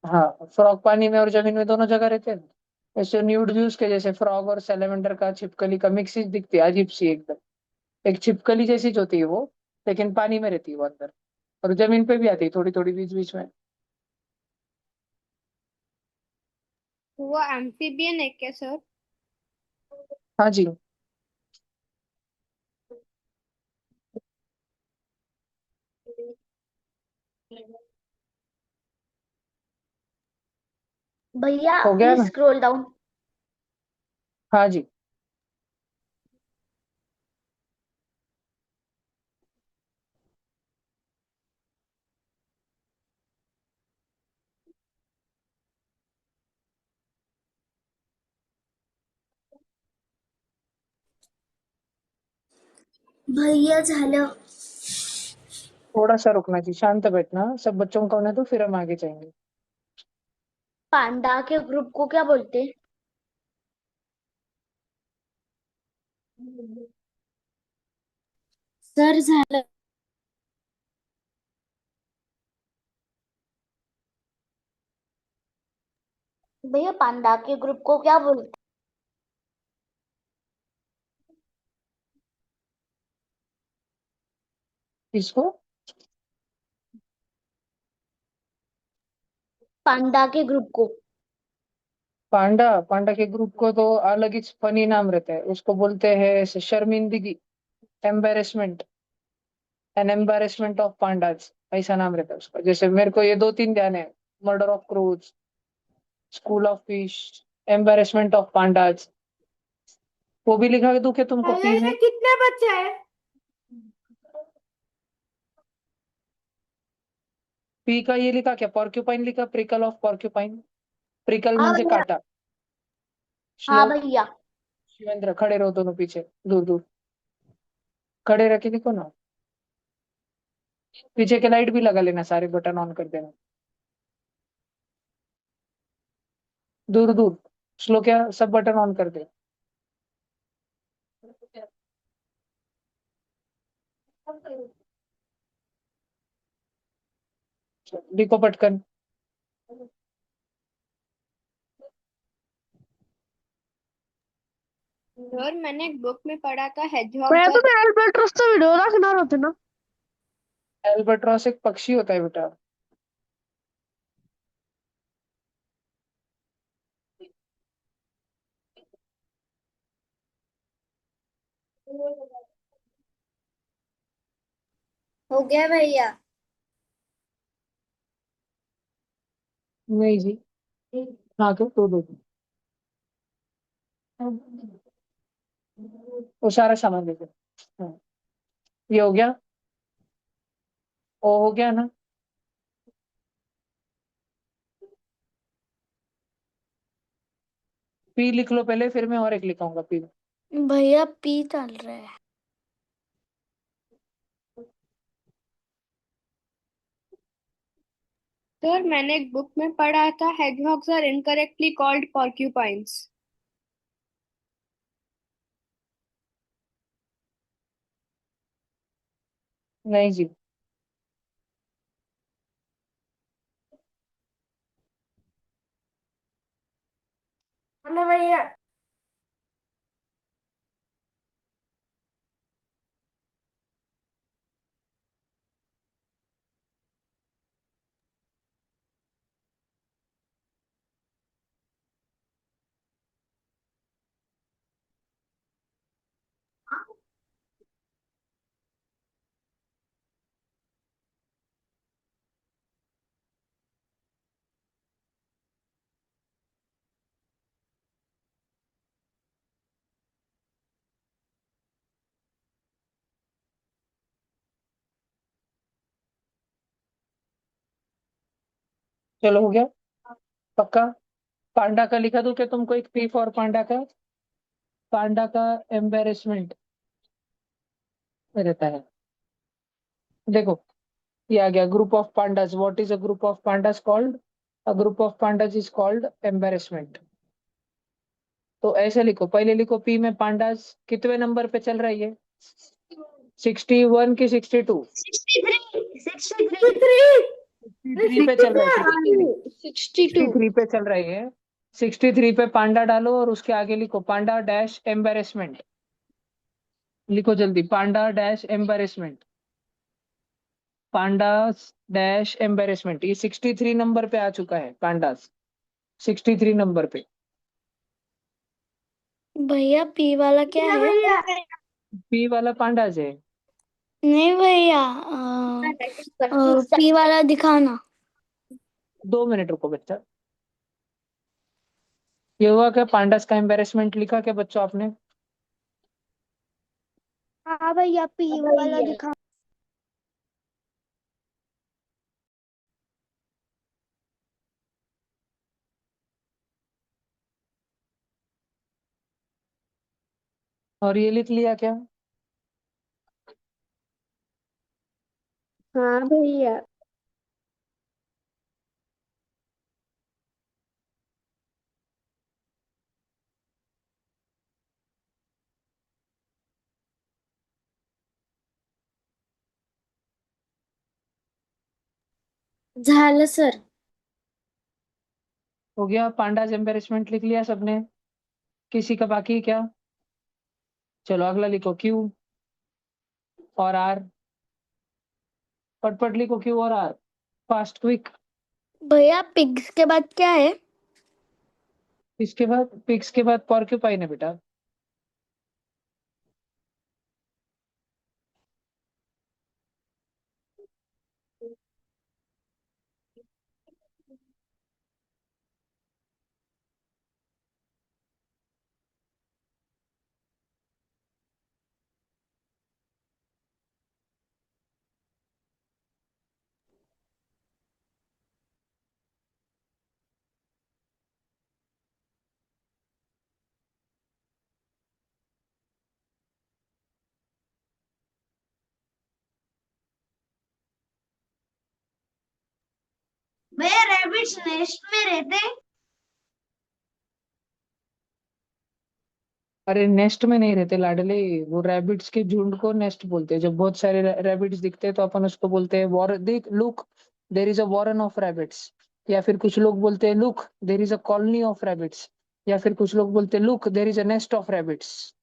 हाँ, फ्रॉग पानी में और जमीन में दोनों जगह रहते हैं। ऐसे न्यूड भी उसके जैसे, फ्रॉग और सैलेमेंडर का, छिपकली का मिक्स ही दिखती है, अजीब सी एकदम। एक छिपकली जैसी जो होती है वो, लेकिन पानी में रहती है वो अंदर, और जमीन पे भी आती है थोड़ी थोड़ी बीच बीच में। वो एम्फीबियन है क्या सर? हाँ जी। भैया हो गया प्लीज ना? Scroll down. हाँ जी। भैया झालं। थोड़ा सा रुकना जी, शांत बैठना, सब बच्चों को होने दो, फिर हम आगे जाएंगे। पांडा के ग्रुप को क्या बोलते हैं? सर झालं। भैया पांडा के ग्रुप को क्या बोलते? किसको? पांडा के ग्रुप को। पांडा? पांडा के ग्रुप को तो अलग ही फनी नाम रहता है, उसको बोलते हैं शर्मिंदगी, embarrassment, an embarrassment of pandas, ऐसा नाम रहता है उसका। जैसे मेरे को ये दो तीन ध्यान है, murder of cruise, school of fish, embarrassment of pandas. वो भी लिखा दूं क्या तुमको पी में? कितने बच्चे हैं? पी का ये लिखा क्या, पॉर्क्यूपाइन लिखा, प्रिकल ऑफ पॉर्क्यूपाइन, प्रिकल हाँ म्हणजे भैया। काटा। हाँ श्लोक, भैया। शिवेंद्र खड़े रहो दोनों पीछे, दूर दूर खड़े रखे लिखो ना। पीछे के लाइट भी लगा लेना, सारे बटन ऑन कर देना, दूर दूर। श्लोक क्या, सब बटन ऑन कर दे। लिखो पटकन। सर मैंने एक बुक में पढ़ा था हेजहॉग भैया द तुम्हें अल्बाट्रॉस तो वीडियो रखना होता ना। एल्बाट्रॉस एक पक्षी होता है बेटा। हो गया भैया। नहीं जी। हाँ क्यों, दो दो। वो सारा सामान लेके। हाँ, ये हो गया। ओ हो गया ना? पी लिख लो पहले, फिर मैं और एक लिखाऊंगा पी। भैया पी चल रहा है। सर मैंने एक बुक में पढ़ा था हेजहॉग्स आर इनकरेक्टली कॉल्ड porcupines। नहीं जी। हेलो भैया। चलो हो गया पक्का। पांडा का लिखा दूं क्या तुमको, एक पी फॉर पांडा का? पांडा का एम्बेरसमेंट रहता है। देखो, ये आ गया, group of pandas, what is a group of pandas called? A group of pandas is called embarrassment. तो ऐसे लिखो, पहले लिखो पी में पांडास कितवे नंबर पे चल रहा है ये, 61 की 62? 63 63 63 पे चल रहा है, 62। 63 पे चल रहा है। 63 पे पांडा डालो और उसके आगे लिखो पांडा डैश एम्बेरसमेंट। लिखो जल्दी, panda dash embarrassment, pandas dash embarrassment. ये 63 नंबर पे आ चुका है पांडास, 63 नंबर पे। भैया पी वाला क्या है? भैया पी वाला पांडास है। नहीं भैया पी वाला दिखाना। 2 मिनट रुको बच्चा। ये हुआ क्या, पांडास का एम्बेरसमेंट लिखा क्या बच्चों आपने? हाँ भैया, पी वाला लिखा। और ये लिख लिया क्या? हाँ भैया। झालं सर। हो गया, पांडास एम्बेरसमेंट लिख लिया सबने? किसी का बाकी है क्या? चलो अगला लिखो, क्यू और आर। पटपट लिखो क्यू और आर, फास्ट क्विक। भैया पिग्स के बाद क्या है? इसके बाद, पिग्स के बाद पॉर्क्यूपाइन है बेटा। भैया रैबिट्स नेस्ट में रहते हैं? अरे नेस्ट में नहीं रहते लाडले, वो रैबिट्स के झुंड को नेस्ट बोलते हैं। जब बहुत सारे रैबिट्स दिखते हैं तो अपन उसको बोलते हैं वॉर, देख look there is a Warren of rabbits. या फिर कुछ लोग बोलते हैं look there is a colony of rabbits. या फिर कुछ लोग बोलते हैं look there is a nest of rabbits,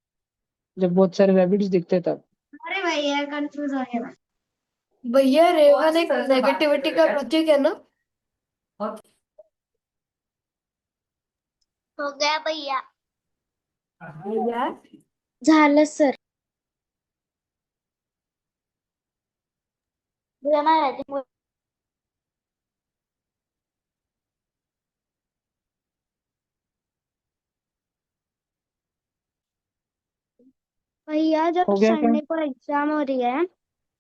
जब बहुत सारे रैबिट्स दिखते हैं तब। अरे भैया कंफ्यूज हो गया। भैया रेवन एक नेगेटिविटी का प्रतीक है ना? हो गया भैया। भैया झालं सर। भैया मैं राइटिंग। भैया जब हो गया क्या? संडे को एग्जाम हो रही है,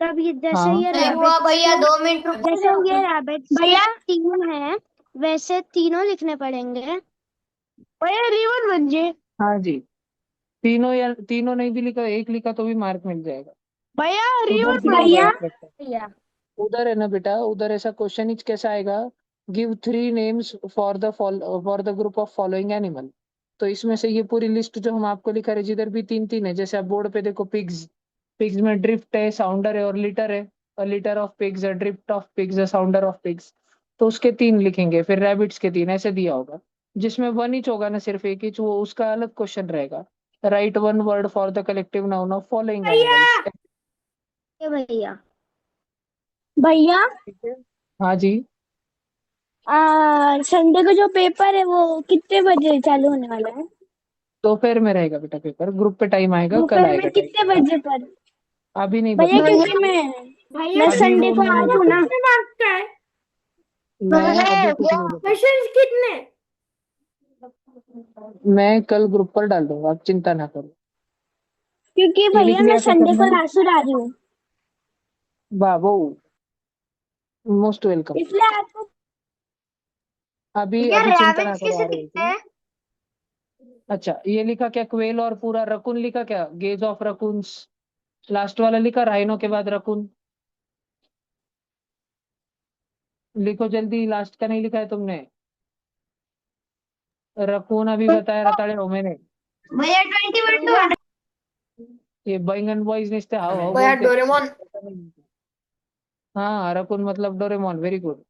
तब ये जैसे हाँ ये नहीं हुआ रैबिट्स भैया, के 2 मिनट रुक जैसे जाओ। ये रैबिट्स भैया के तीन है, वैसे तीनों लिखने पड़ेंगे। भैया रिवन बन हाँ जी, तीनों, या तीनों नहीं भी लिखा, एक लिखा तो भी मार्क मिल जाएगा। भैया उधर रिवन दिया बन होगा भैया एक मिनट। भैया उधर है ना बेटा, उधर ऐसा क्वेश्चन ही कैसा आएगा, give 3 names for the group of following animal. तो इसमें से ये पूरी लिस्ट जो हम आपको लिखा रहे, जिधर भी 3-3 है, जैसे आप बोर्ड पे देखो, पिग्स, पिग्स में ड्रिफ्ट है, साउंडर है और लिटर है। लिटर ऑफ पिग्स है, ड्रिफ्ट ऑफ पिग्स है, साउंडर ऑफ पिग्स। तो उसके 3 लिखेंगे, फिर रैबिट्स के 3 ऐसे दिया होगा। जिसमें वन ईच होगा ना, सिर्फ एक ईच, वो उसका अलग क्वेश्चन रहेगा। Right one word for the collective noun of following animals. भैया भैया ठीक है, हाँ जी। संडे को जो पेपर है वो कितने बजे चालू होने वाला है? दोपहर में रहेगा बेटा पेपर, ग्रुप पे टाइम आएगा, कल दोपहर आएगा में टाइम। कितने बजे पर? अभी नहीं भैया बता क्योंकि सकता। मैं अभी संडे वो को मैं आ नहीं रही हूँ बता ना। सकता। मार्क्स का है? मैं अभी कुछ नहीं बता क्वेश्चंस कितने? सकता। मैं कल ग्रुप पर डाल दूंगा, आप चिंता ना करो। क्योंकि ये लिख भैया मैं लिया क्या संडे को सबने? लासुर आ रही हूँ, बाबू, मोस्ट वेलकम। इसलिए आपको। अभी भैया अभी चिंता ना रैबिट्स करो, कैसे आ रहे दिखते हैं। हैं? अच्छा, ये लिखा क्या, क्वेल और पूरा रकुन लिखा क्या, गेज ऑफ रकुन्स। लास्ट वाला लिखा, राइनो के बाद रकुन। लिखो जल्दी, लास्ट का नहीं लिखा है तुमने। रकुन अभी बताया, रताड़े हो मैंने। भैया 21 टू 100। ये बैंगन बॉयज ने हाउ हाउ भैया बोलते हैं। डोरेमोन। हाँ, रकुन मतलब डोरेमोन, वेरी गुड।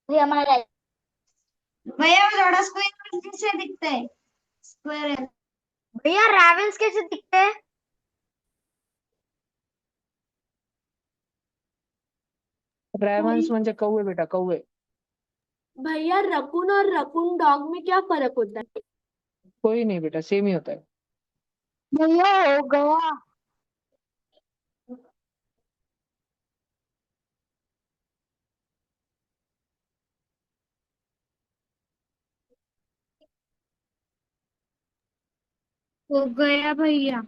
भैया मैं भैया वो थोड़ा स्क्वायर कैसे दिखते हैं? स्क्वायर। भैया रैबिट्स कैसे दिखते हैं? रैवंस म्हणजे कौवे बेटा, कौवे। भैया रकून और रकून डॉग में क्या फर्क होता है? कोई नहीं बेटा, सेम ही होता है। भैया हो गया। हो गया भैया।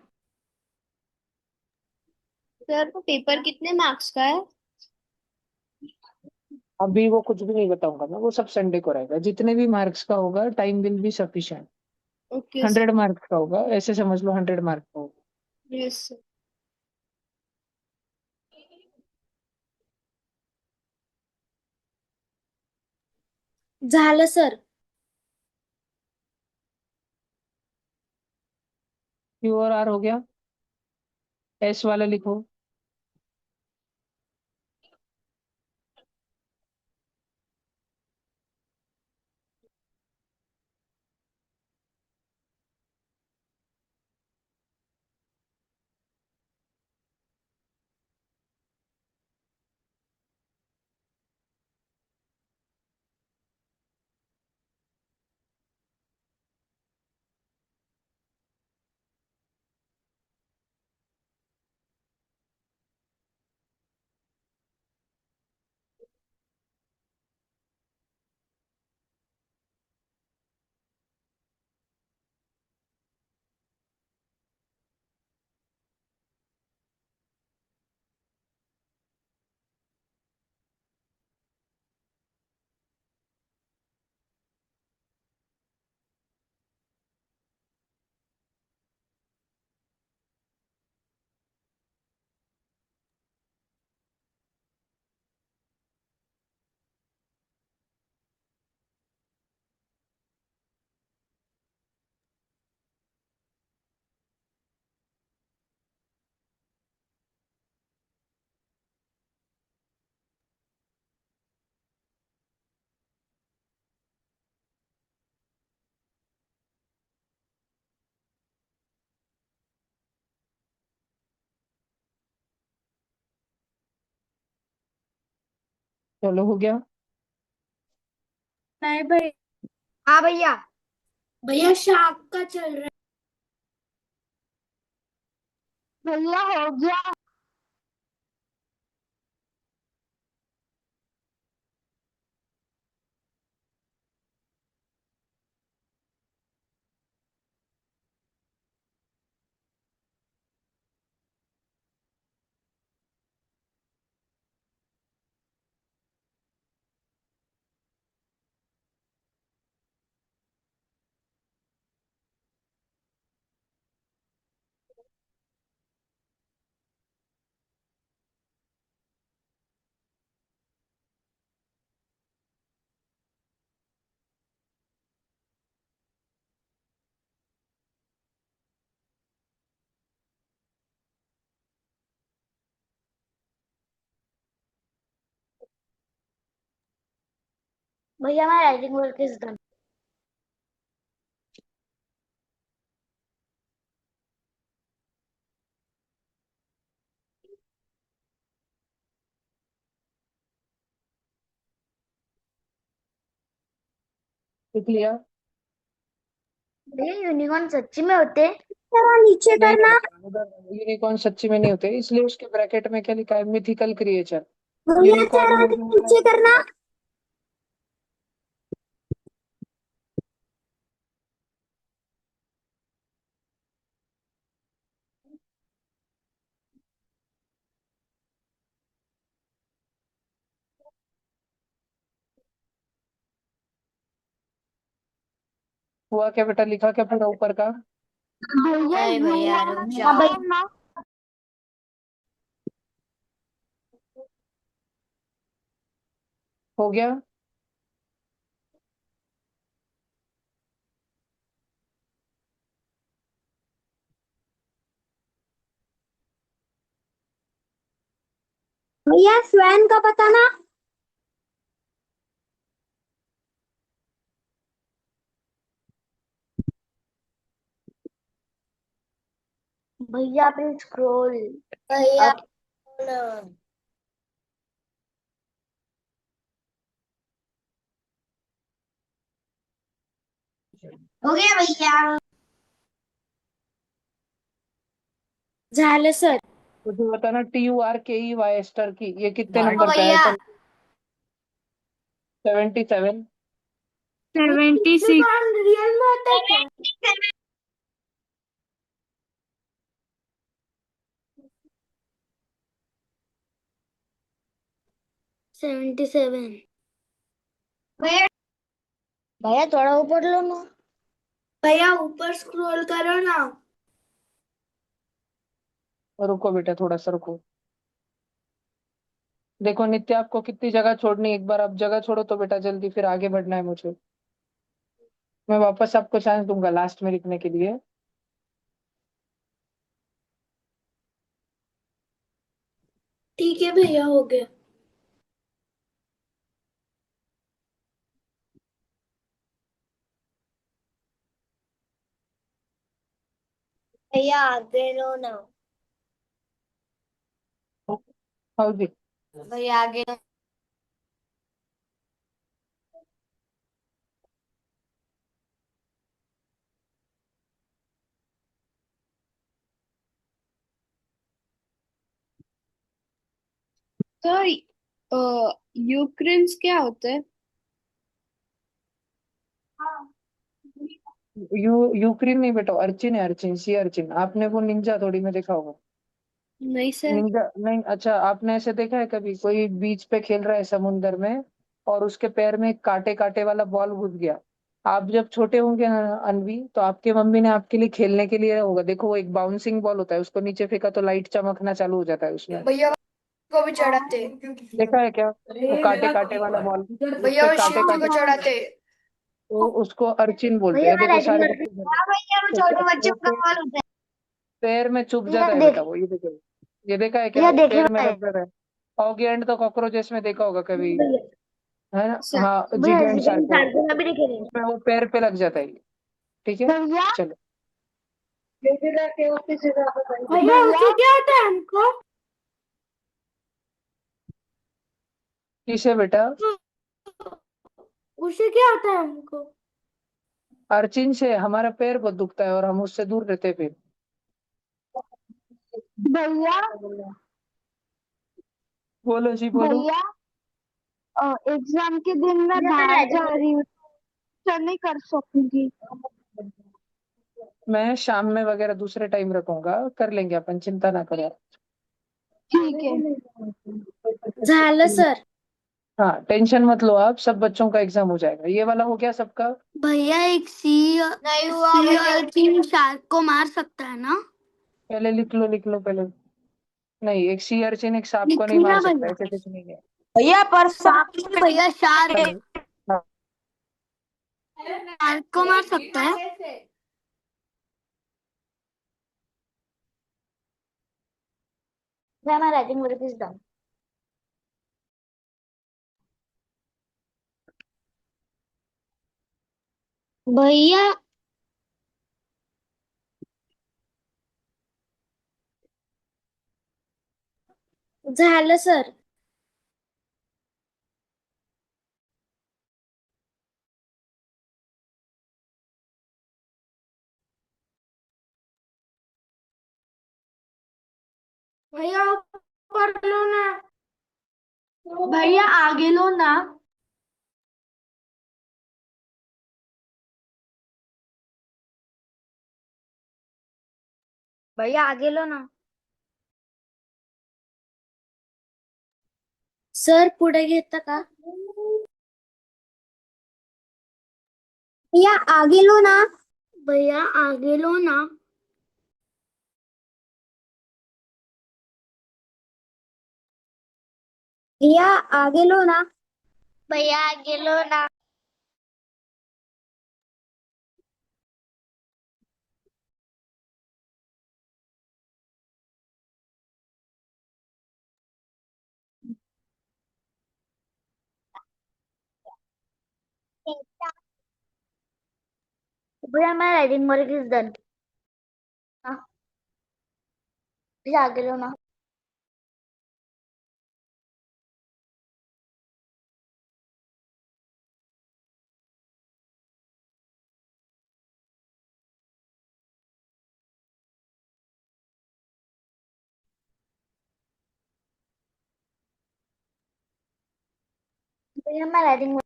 सर वो पेपर कितने मार्क्स का है? अभी वो कुछ भी नहीं बताऊंगा मैं, वो सब संडे को रहेगा। जितने भी मार्क्स का होगा, time will be sufficient. Okay 100 marks का होगा, ऐसे समझ लो 100 मार्क्स का होगा। यस। झालं सर। क्यू और आर हो गया। एस वाला लिखो। चलो हो गया। नहीं भाई। हाँ भैया। भैया शाम का चल रहा भैया हो गया। भैया मैं राइटिंग वर्क इज डन। लिख लिया। भैया यूनिकॉर्न सच्ची में होते? जरा नीचे नहीं करना। बेटा, उधर यूनिकॉर्न सच्ची में नहीं होते, इसलिए उसके ब्रैकेट में क्या लिखा है, मिथिकल क्रिएचर। भैया यूनिकॉर्न जरा में जो होता है नीचे करना। हुआ क्या बेटा, लिखा क्या पूरा ऊपर का। भैया अरे भैया रुक हाँ जाओ। भैया। हो गया। भैया स्वैन का बताना। भैया प्लीज स्क्रॉल भैया अप। हो गया भैया। झालं सर। तो जो बताना, TURKEY स्टर की, ये कितने देखो नंबर का है। भैया। 77। 76। रियल में होता है क्या? 77। भैया भैया थोड़ा ऊपर लो ना। भैया ऊपर स्क्रॉल करो ना। रुको बेटा, थोड़ा सा रुको। देखो नित्य, आपको कितनी जगह छोड़नी, एक बार आप जगह छोड़ो तो बेटा जल्दी, फिर आगे बढ़ना है मुझे। मैं वापस आपको चांस दूंगा लास्ट में लिखने के लिए। ठीक है भैया, हो गया। भैया आगे लो ना। हाँ जी। भैया आगे लो। सर, यूक्रेन्स क्या होता है? यूक्रेन नहीं बेटा, अर्चिन है, अर्चिन, सी अर्चिन। आपने वो निंजा थोड़ी में देखा होगा। नहीं सर। निंजा नहीं? अच्छा, आपने ऐसे देखा है कभी कोई बीच पे खेल रहा है समुंदर में, और उसके पैर में एक कांटे कांटे वाला बॉल घुस गया? आप जब छोटे होंगे ना अनवी, तो आपके मम्मी ने आपके लिए खेलने के लिए होगा, देखो वो एक बाउंसिंग बॉल होता है, उसको नीचे फेंका तो लाइट चमकना चालू हो जाता है उसमें। भैया को भी चढ़ाते। देखा है क्या वो कांटे कांटे वाला बॉल, उस भैया पे वो कांटे शिव जी कांटे? को चढ़ाते। तो उसको अर्चिन बोलते भैया हैं। मैं देखो राइटिंग सारे करती बच्चे हाँ भैया, वो तो छोटे बच्चों का बॉल होता है। पैर में चुभ हूँ। जाता है देख बेटा वो, ये देखो। ये देखा है क्या, भैया देखे पैर में हुआ है। लग जाता है। ऑगी एंड द कॉकरोचेस में देखा होगा कभी, भैया है ना? सर। हाँ, भैया जिगेंट जिगन शार्क है, सार्को में भी देखे नहीं। उसमें वो पैर पे लग जाता है। ठीक है, भैया चलो। भैया उसे क्या होता है हमको? किसे बेटा? उसे क्या होता है हमको? अर्चिन से हमारा पैर बहुत दुखता है और हम उससे दूर रहते हैं फिर। भैया बोलो जी, बोलो। भैया एग्जाम के दिन मैं बाहर जा रही हूँ तो नहीं कर सकूंगी। मैं शाम में वगैरह दूसरे टाइम रखूंगा, कर लेंगे अपन, चिंता ना करो। ठीक है। झालं सर। हाँ, टेंशन मत लो आप, सब बच्चों का एग्जाम हो जाएगा। ये वाला हो गया सबका? भैया एक सी नहीं हुआ सी भैया। और तीन शार्क को मार सकता है ना? पहले लिख लो, लिख लो पहले। नहीं, एक सी अर्चिन एक सांप को नहीं लिखी मार ना सकता, भैया। ऐसे कुछ नहीं है। भैया भैया हेलो। हाँ, शार्क को मार सकता है। मैं राइटिंग वर्क इज डन। भैया झालं सर। भैया ऊपर लो ना। भैया आगे लो ना। भैया आगे लो ना। सर पुढे घेता का? भैया आगे लो ना। भैया आगे लो ना। भैया आगे लो ना। भैया आगे लो ना। भैया मैं राइटिंग वर्क इज डन। भैया आगे लो ना। भैया मैं राइटिंग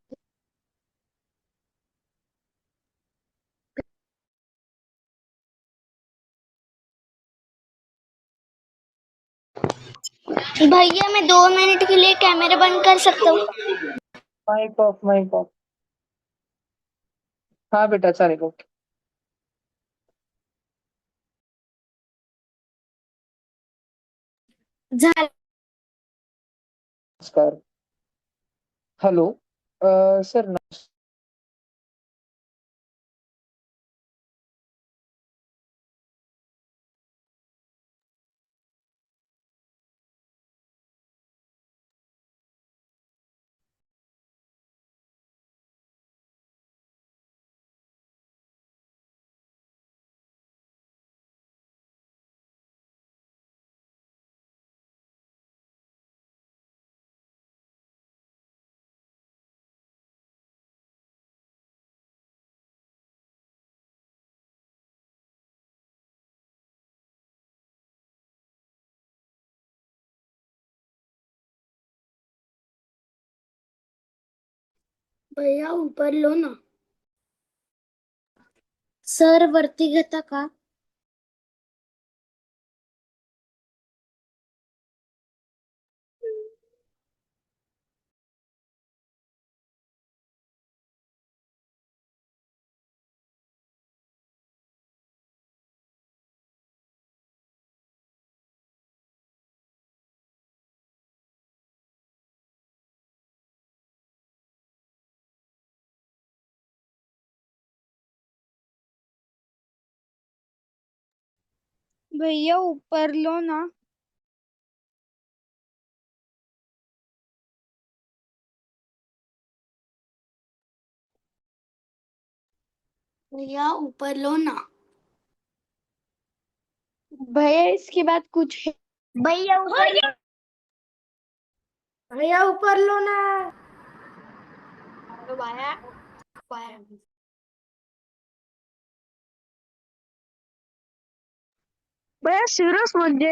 भैया मैं 2 मिनट के लिए कैमरा बंद कर सकता हूँ? Mic off, mic off. हाँ बेटा चलेगा। झालं. नमस्कार। Hello sir. भैया ऊपर लो ना. सर वरती घेता का? भैया ऊपर लो ना. भैया ऊपर लो ना. भैया इसके बाद कुछ है? भैया ऊपर लो. भैया ऊपर लो ना। भैया सिरियस म्हणजे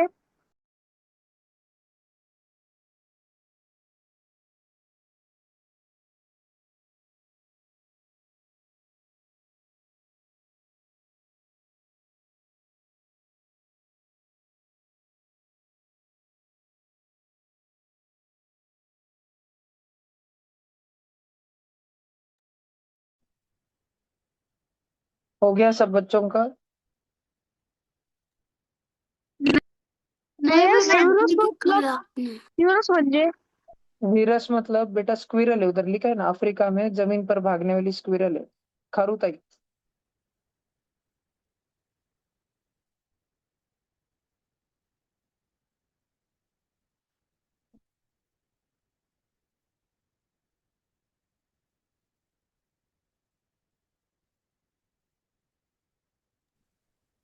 हो गया सब बच्चों का? भैया सिरियस म्हणजे वीरस मतलब बेटा स्क्विरल है, उधर लिखा है ना, अफ्रीका में जमीन पर भागने वाली स्क्विरल है, खरुताई।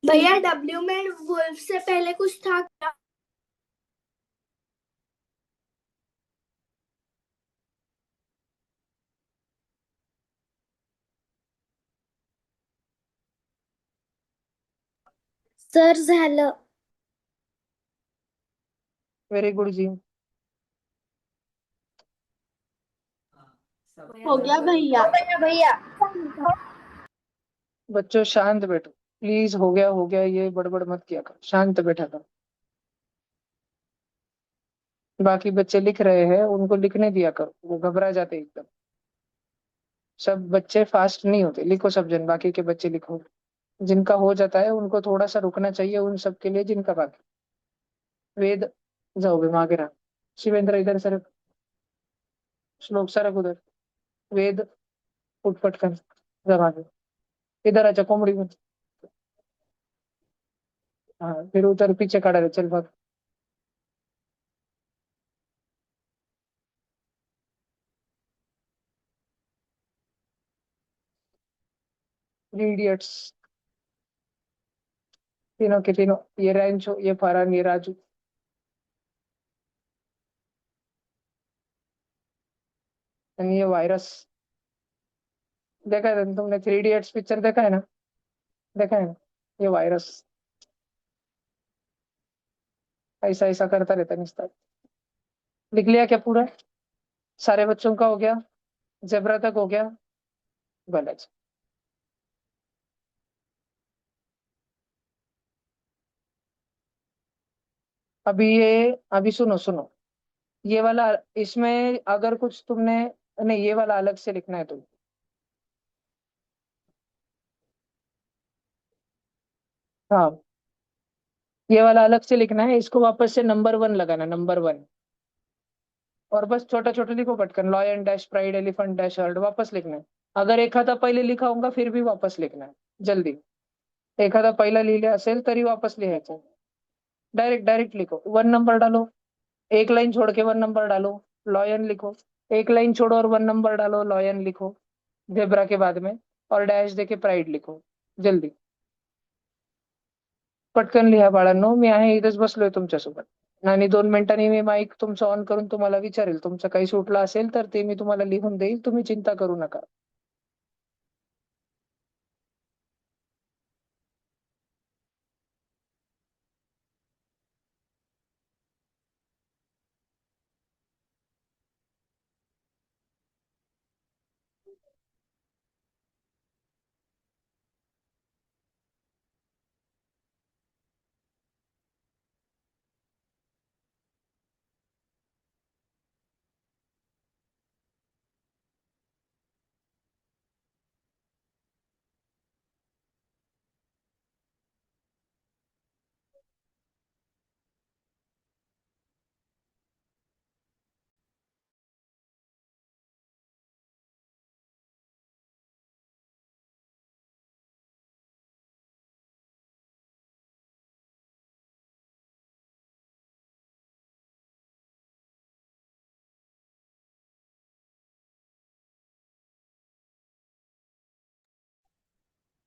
भैया डब्ल्यू में वुल्फ से पहले कुछ था क्या? सर झालं. वेरी गुड जी। हो गया भैया. भैया बच्चों शांत बैठो प्लीज। हो गया हो गया, ये बड़बड़ मत किया करो, शांत बैठा करो। बाकी बच्चे लिख रहे हैं, उनको लिखने दिया करो, वो घबरा जाते एकदम। सब बच्चे फास्ट नहीं होते, लिखो सब जन, बाकी के बच्चे लिखो। जिनका हो जाता है उनको थोड़ा सा रुकना चाहिए, उन सबके लिए जिनका बाकी। वेद, जाओगे वहां आगे रहा। शिवेंद्र इधर सर, श्लोक सरक उधर। वेद, उठ पट कर जमा दे। इधर आजा कोमड़ी में। हाँ फिर उधर पीछे खड़ा रहे, चल भाग। 3 इडियट्स। तीनों के तीनों, ये रैंचो, ये फरहान, ये राजू। and ये वायरस। देखा है ना तुमने? 3 इडियट्स पिक्चर देखा है ना? देखा है ना? ये वायरस ऐसा ऐसा करता रहता है निस्तार। लिख लिया क्या पूरा? सारे बच्चों का हो गया? जेबरा तक हो गया? भले जी। अभी सुनो सुनो, ये वाला, इसमें अगर कुछ तुमने, नहीं ये वाला अलग से लिखना है तुम। हाँ, ये वाला अलग से लिखना है, इसको वापस से नंबर 1 लगाना, नंबर 1। और बस छोटा छोटा लिखो पटकन, lion dash pride elephant dash heard, वापस लिखना है। अगर एखादा पहिले लिखा होगा फिर भी वापस लिखना है, जल्दी। एखादा पहिला लिहिले असेल तरी वापस लिहायचं। डायरेक्ट डायरेक्ट लिखो, 1 नंबर डालो, एक लाइन छोड़ के 1 नंबर डालो, लॉयन लिखो। एक लाइन छोड़ो और 1 नंबर डालो, लॉयन लिखो जेब्रा के बाद में, और डॅश देके प्राईड लिखो, जल्दी। पटकन लिहा बाळांनो, मी आहे इथेच बसलोय तुमच्यासोबत, आणि 2 मिनिटांनी मी माईक तुमचं ऑन करून तुम्हाला विचारेल, तुमचं काही सुटलं असेल तर ते मी तुम्हाला लिहून देईल, तुम्ही चिंता करू नका।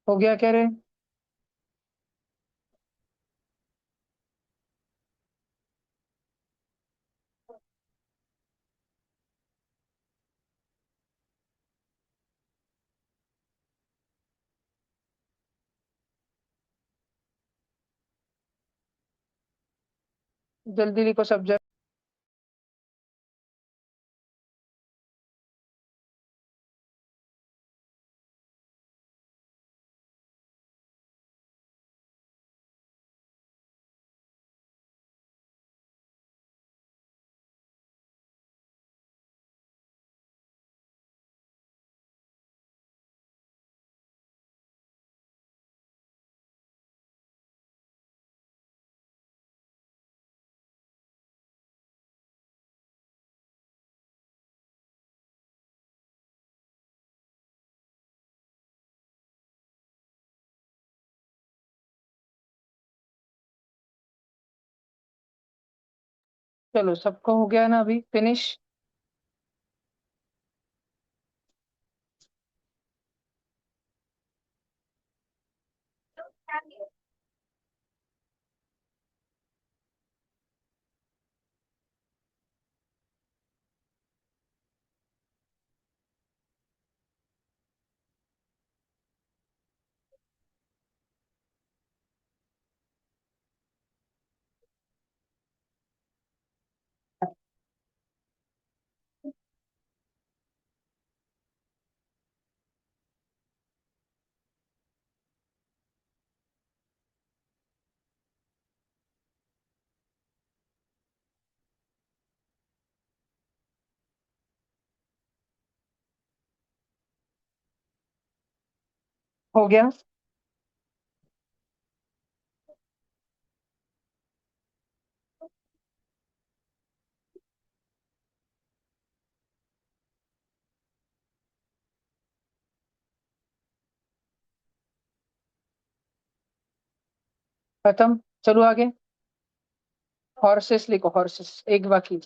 हो गया क्या रे? जल्दी लिखो सब्जेक्ट। चलो, सबको हो गया ना अभी फिनिश? हो गया। खत्म, चलो आगे। हॉर्सेस लिखो, हॉर्सेस, एक बाकी।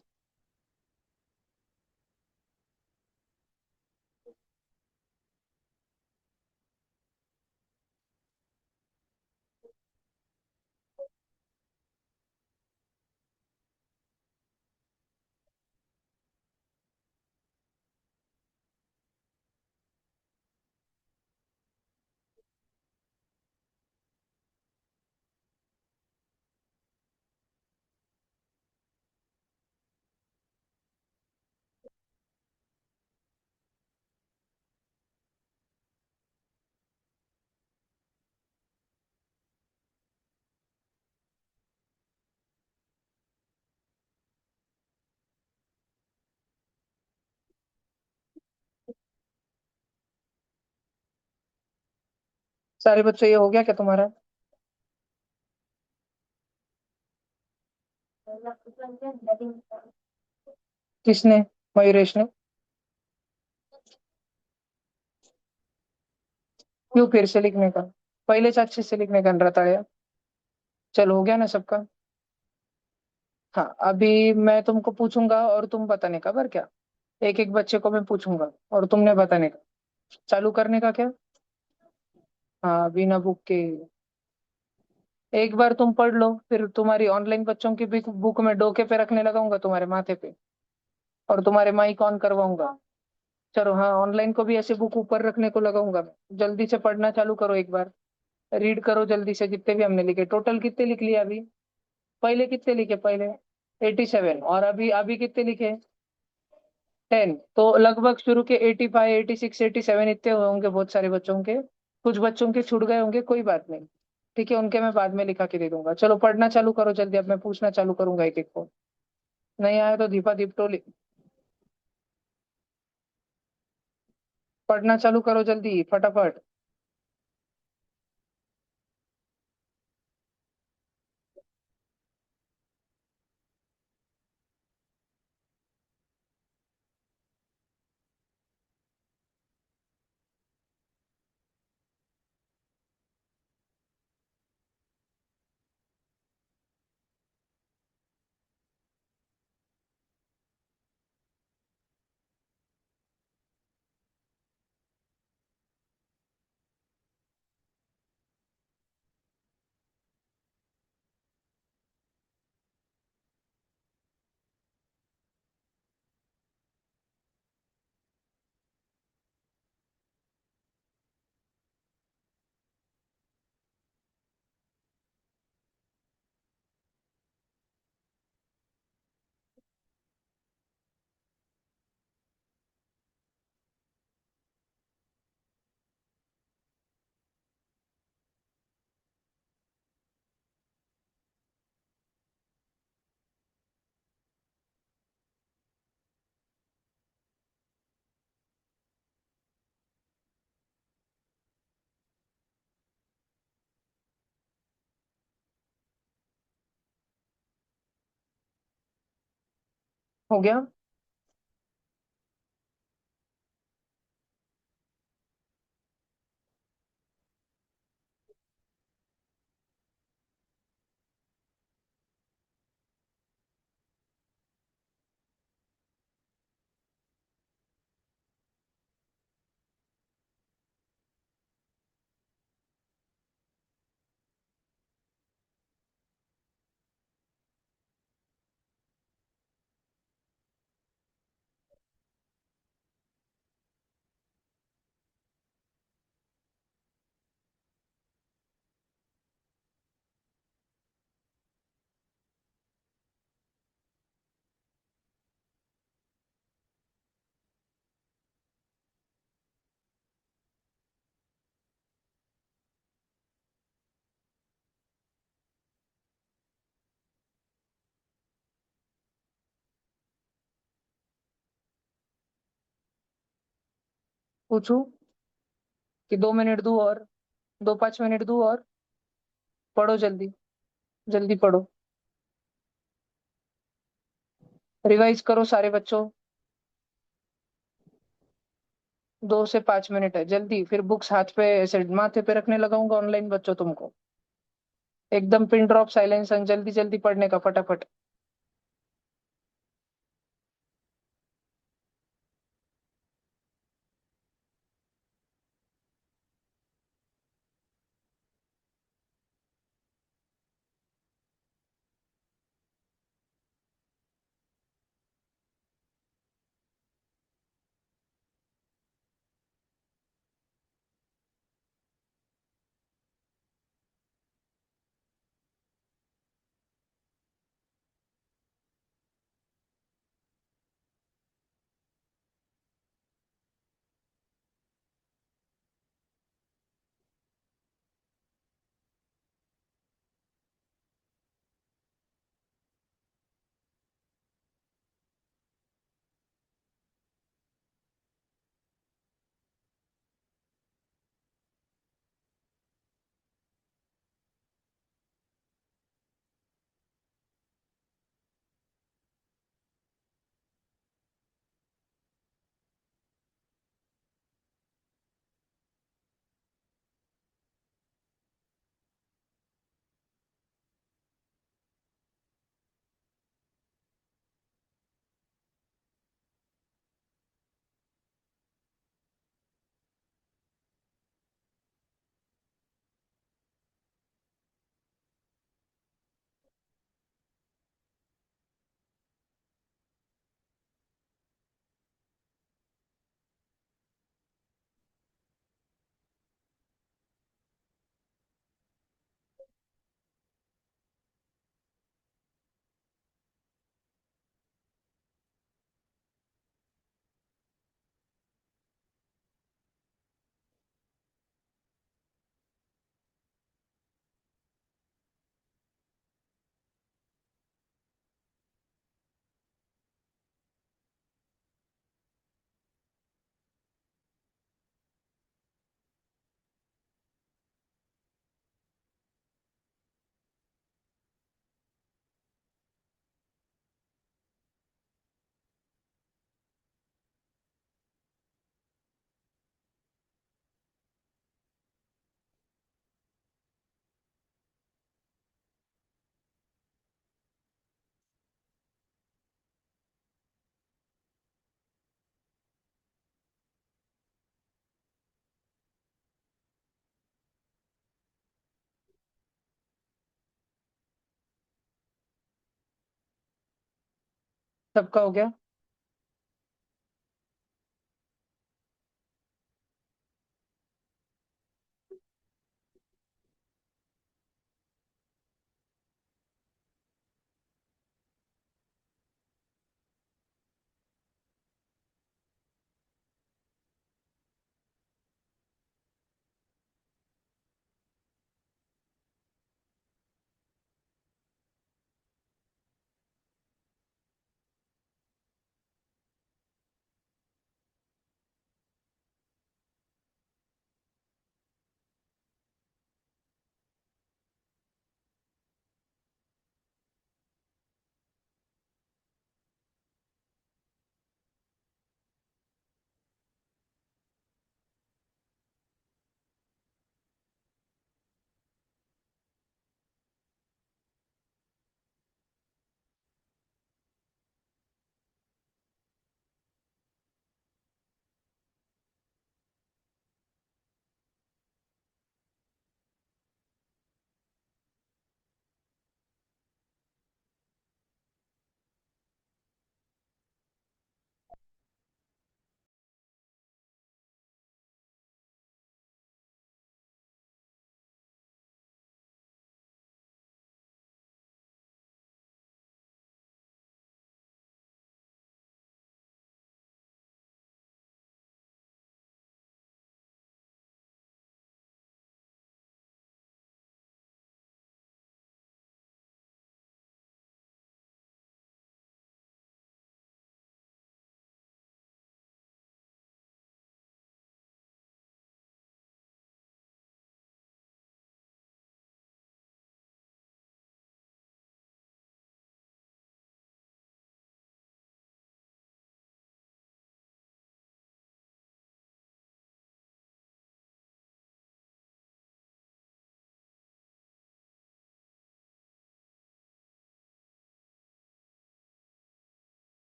सारे बच्चों ये हो गया क्या तुम्हारा? किसने? मयूरेश ने? क्यों फिर से लिखने का? पहले से अच्छे से लिखने का रहा है। चलो हो गया ना सबका? हाँ, अभी मैं तुमको पूछूंगा और तुम बताने का, पर क्या, एक एक बच्चे को मैं पूछूंगा और तुमने बताने का। चालू करने का क्या? हाँ, बिना बुक के। एक बार तुम पढ़ लो, फिर तुम्हारी ऑनलाइन बच्चों की भी बुक में डोके पे रखने लगाऊंगा तुम्हारे माथे पे, और तुम्हारे माइक ऑन करवाऊंगा। चलो हाँ, ऑनलाइन को भी ऐसे बुक ऊपर रखने को लगाऊंगा मैं। जल्दी से पढ़ना चालू करो एक बार। रीड करो जल्दी से, जितने भी हमने लिखे, टोटल कितने लिख लिए अभी? पहले कितने लिखे पहले? 87। और अभी अभी कितने लिखे? 10। तो लगभग शुरू के 85, 86, 87 इतने हुए होंगे बहुत सारे बच्चों के। कुछ बच्चों के छूट गए होंगे, कोई बात नहीं। ठीक है, उनके मैं बाद में लिखा के दे दूंगा। चलो पढ़ना चालू करो जल्दी, अब मैं पूछना चालू करूंगा एक एक को। नहीं आया तो दीपा दीपटोली। पढ़ना चालू करो जल्दी फटाफट। हो गया? पूछू कि 2 मिनट दूं और? दो 5 मिनट दूं और? पढ़ो जल्दी, जल्दी पढ़ो। रिवाइज करो सारे बच्चों। 2 से 5 मिनट है, जल्दी। फिर बुक्स हाथ पे ऐसे माथे पे रखने लगाऊंगा ऑनलाइन बच्चों तुमको। एकदम पिन ड्रॉप साइलेंस, जल्दी जल्दी पढ़ने का फटाफट। सबका हो गया?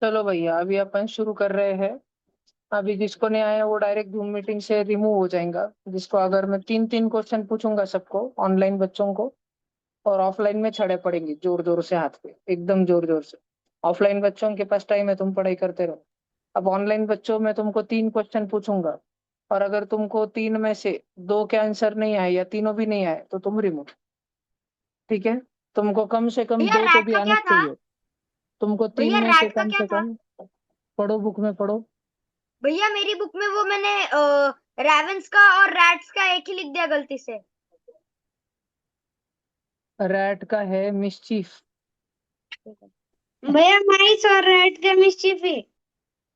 चलो भैया, अभी अपन शुरू कर रहे हैं। अभी जिसको नहीं आया वो डायरेक्ट जूम मीटिंग से रिमूव हो जाएगा। जिसको, अगर मैं तीन तीन क्वेश्चन पूछूंगा सबको, ऑनलाइन बच्चों को, और ऑफलाइन में छड़े पड़ेंगे जोर जोर से हाथ पे, एकदम जोर जोर से। ऑफलाइन बच्चों के पास टाइम है, तुम पढ़ाई करते रहो। अब ऑनलाइन बच्चों में तुमको तीन क्वेश्चन पूछूंगा, और अगर तुमको तीन में से दो के आंसर नहीं आए या तीनों भी नहीं आए तो तुम रिमूव। ठीक है? तुमको कम से कम भैया दो तो रैट भी का आने क्या था? चाहिए। तुमको तीन भैया में रैट का क्या से था? कम पढ़ो, बुक में पढ़ो। भैया मेरी बुक में वो मैंने रेवेंस का और रैट्स का एक ही लिख दिया गलती से। रैट का है मिस्चीफ। भैया माइस और रैट का मिस्chief है।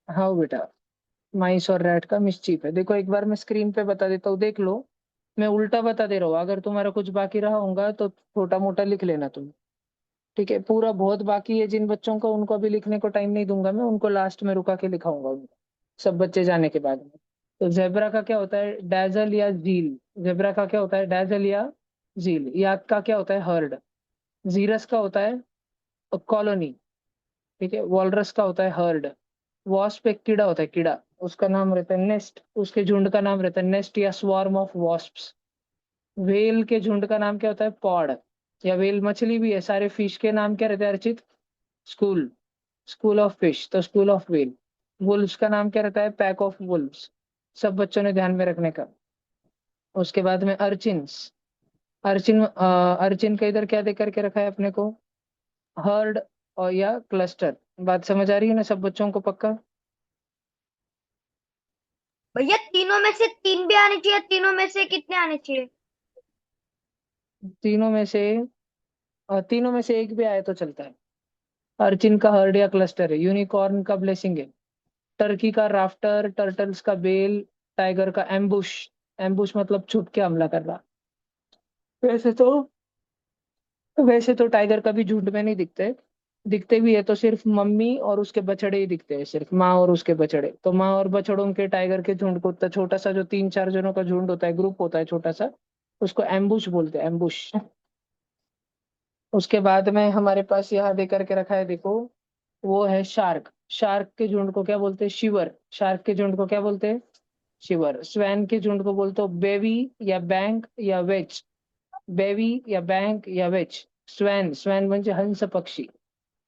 हाँ बेटा, माइस और रैट का मिस्चीफ है। देखो एक बार मैं स्क्रीन पे बता देता हूँ, देख लो। मैं उल्टा बता दे रहा हूँ, अगर तुम्हारा कुछ बाकी रहा होगा तो छोटा मोटा लिख लेना तुम। ठीक है? पूरा बहुत बाकी है जिन बच्चों का, उनको अभी लिखने को टाइम नहीं दूंगा मैं, उनको लास्ट में रुका के लिखाऊंगा उनको, सब बच्चे जाने के बाद में। तो जेब्रा का क्या होता है? डैजल या झील। जेब्रा का क्या होता है? डैजल या झील। याक का क्या होता है? हर्ड। जीरस का होता है कॉलोनी। ठीक है? वॉलरस का होता है हर्ड। वॉस्प एक कीड़ा होता है, कीड़ा, उसका नाम रहता है नेस्ट, उसके झुंड का नाम रहता है नेस्ट या स्वार्म ऑफ वॉस्प्स। व्हेल के झुंड का नाम क्या होता है? पॉड, या व्हेल मछली भी है। सारे फिश के नाम क्या रहते हैं Archit? School, school of fish, तो स्कूल ऑफ व्हेल। वुल्व्स का नाम क्या रहता है? Pack of Wolves. सब बच्चों ने ध्यान में रखने का। उसके बाद में अर्चिन्स। अर्चिन का इधर क्या दे करके रखा है अपने को? हर्ड और या क्लस्टर। बात समझ आ रही है ना सब बच्चों को? पक्का? भैया तीनों में से तीन भी आने चाहिए, तीनों में से कितने आने चाहिए? तीनों में से तीनों में से एक भी आए तो चलता है। अर्चिन का हर्ड या क्लस्टर है। यूनिकॉर्न का ब्लेसिंग है। टर्की का राफ्टर, टर्टल्स का बेल, टाइगर का एम्बुश। एम्बुश मतलब छुप के हमला कर रहा। वैसे तो वैसे तो टाइगर कभी झुंड में नहीं दिखते, दिखते भी है तो सिर्फ मम्मी और उसके बछड़े ही दिखते हैं, सिर्फ माँ और उसके बछड़े। तो माँ और बछड़ों के टाइगर के झुंड को, तो छोटा सा जो 3-4 जनों का झुंड होता है, ग्रुप होता है छोटा सा, उसको एम्बुश बोलते हैं, एम्बुश। उसके बाद में हमारे पास यहाँ दे करके रखा है, देखो, वो है शार्क। शार्क के झुंड को क्या बोलते हैं? शिवर। शार्क के झुंड को क्या बोलते हैं? शिवर। स्वैन के झुंड को बोलते हो बेवी या बैंक या वेज। बेवी या बैंक या वेज। स्वैन, स्वैन म्हणजे हंस पक्षी।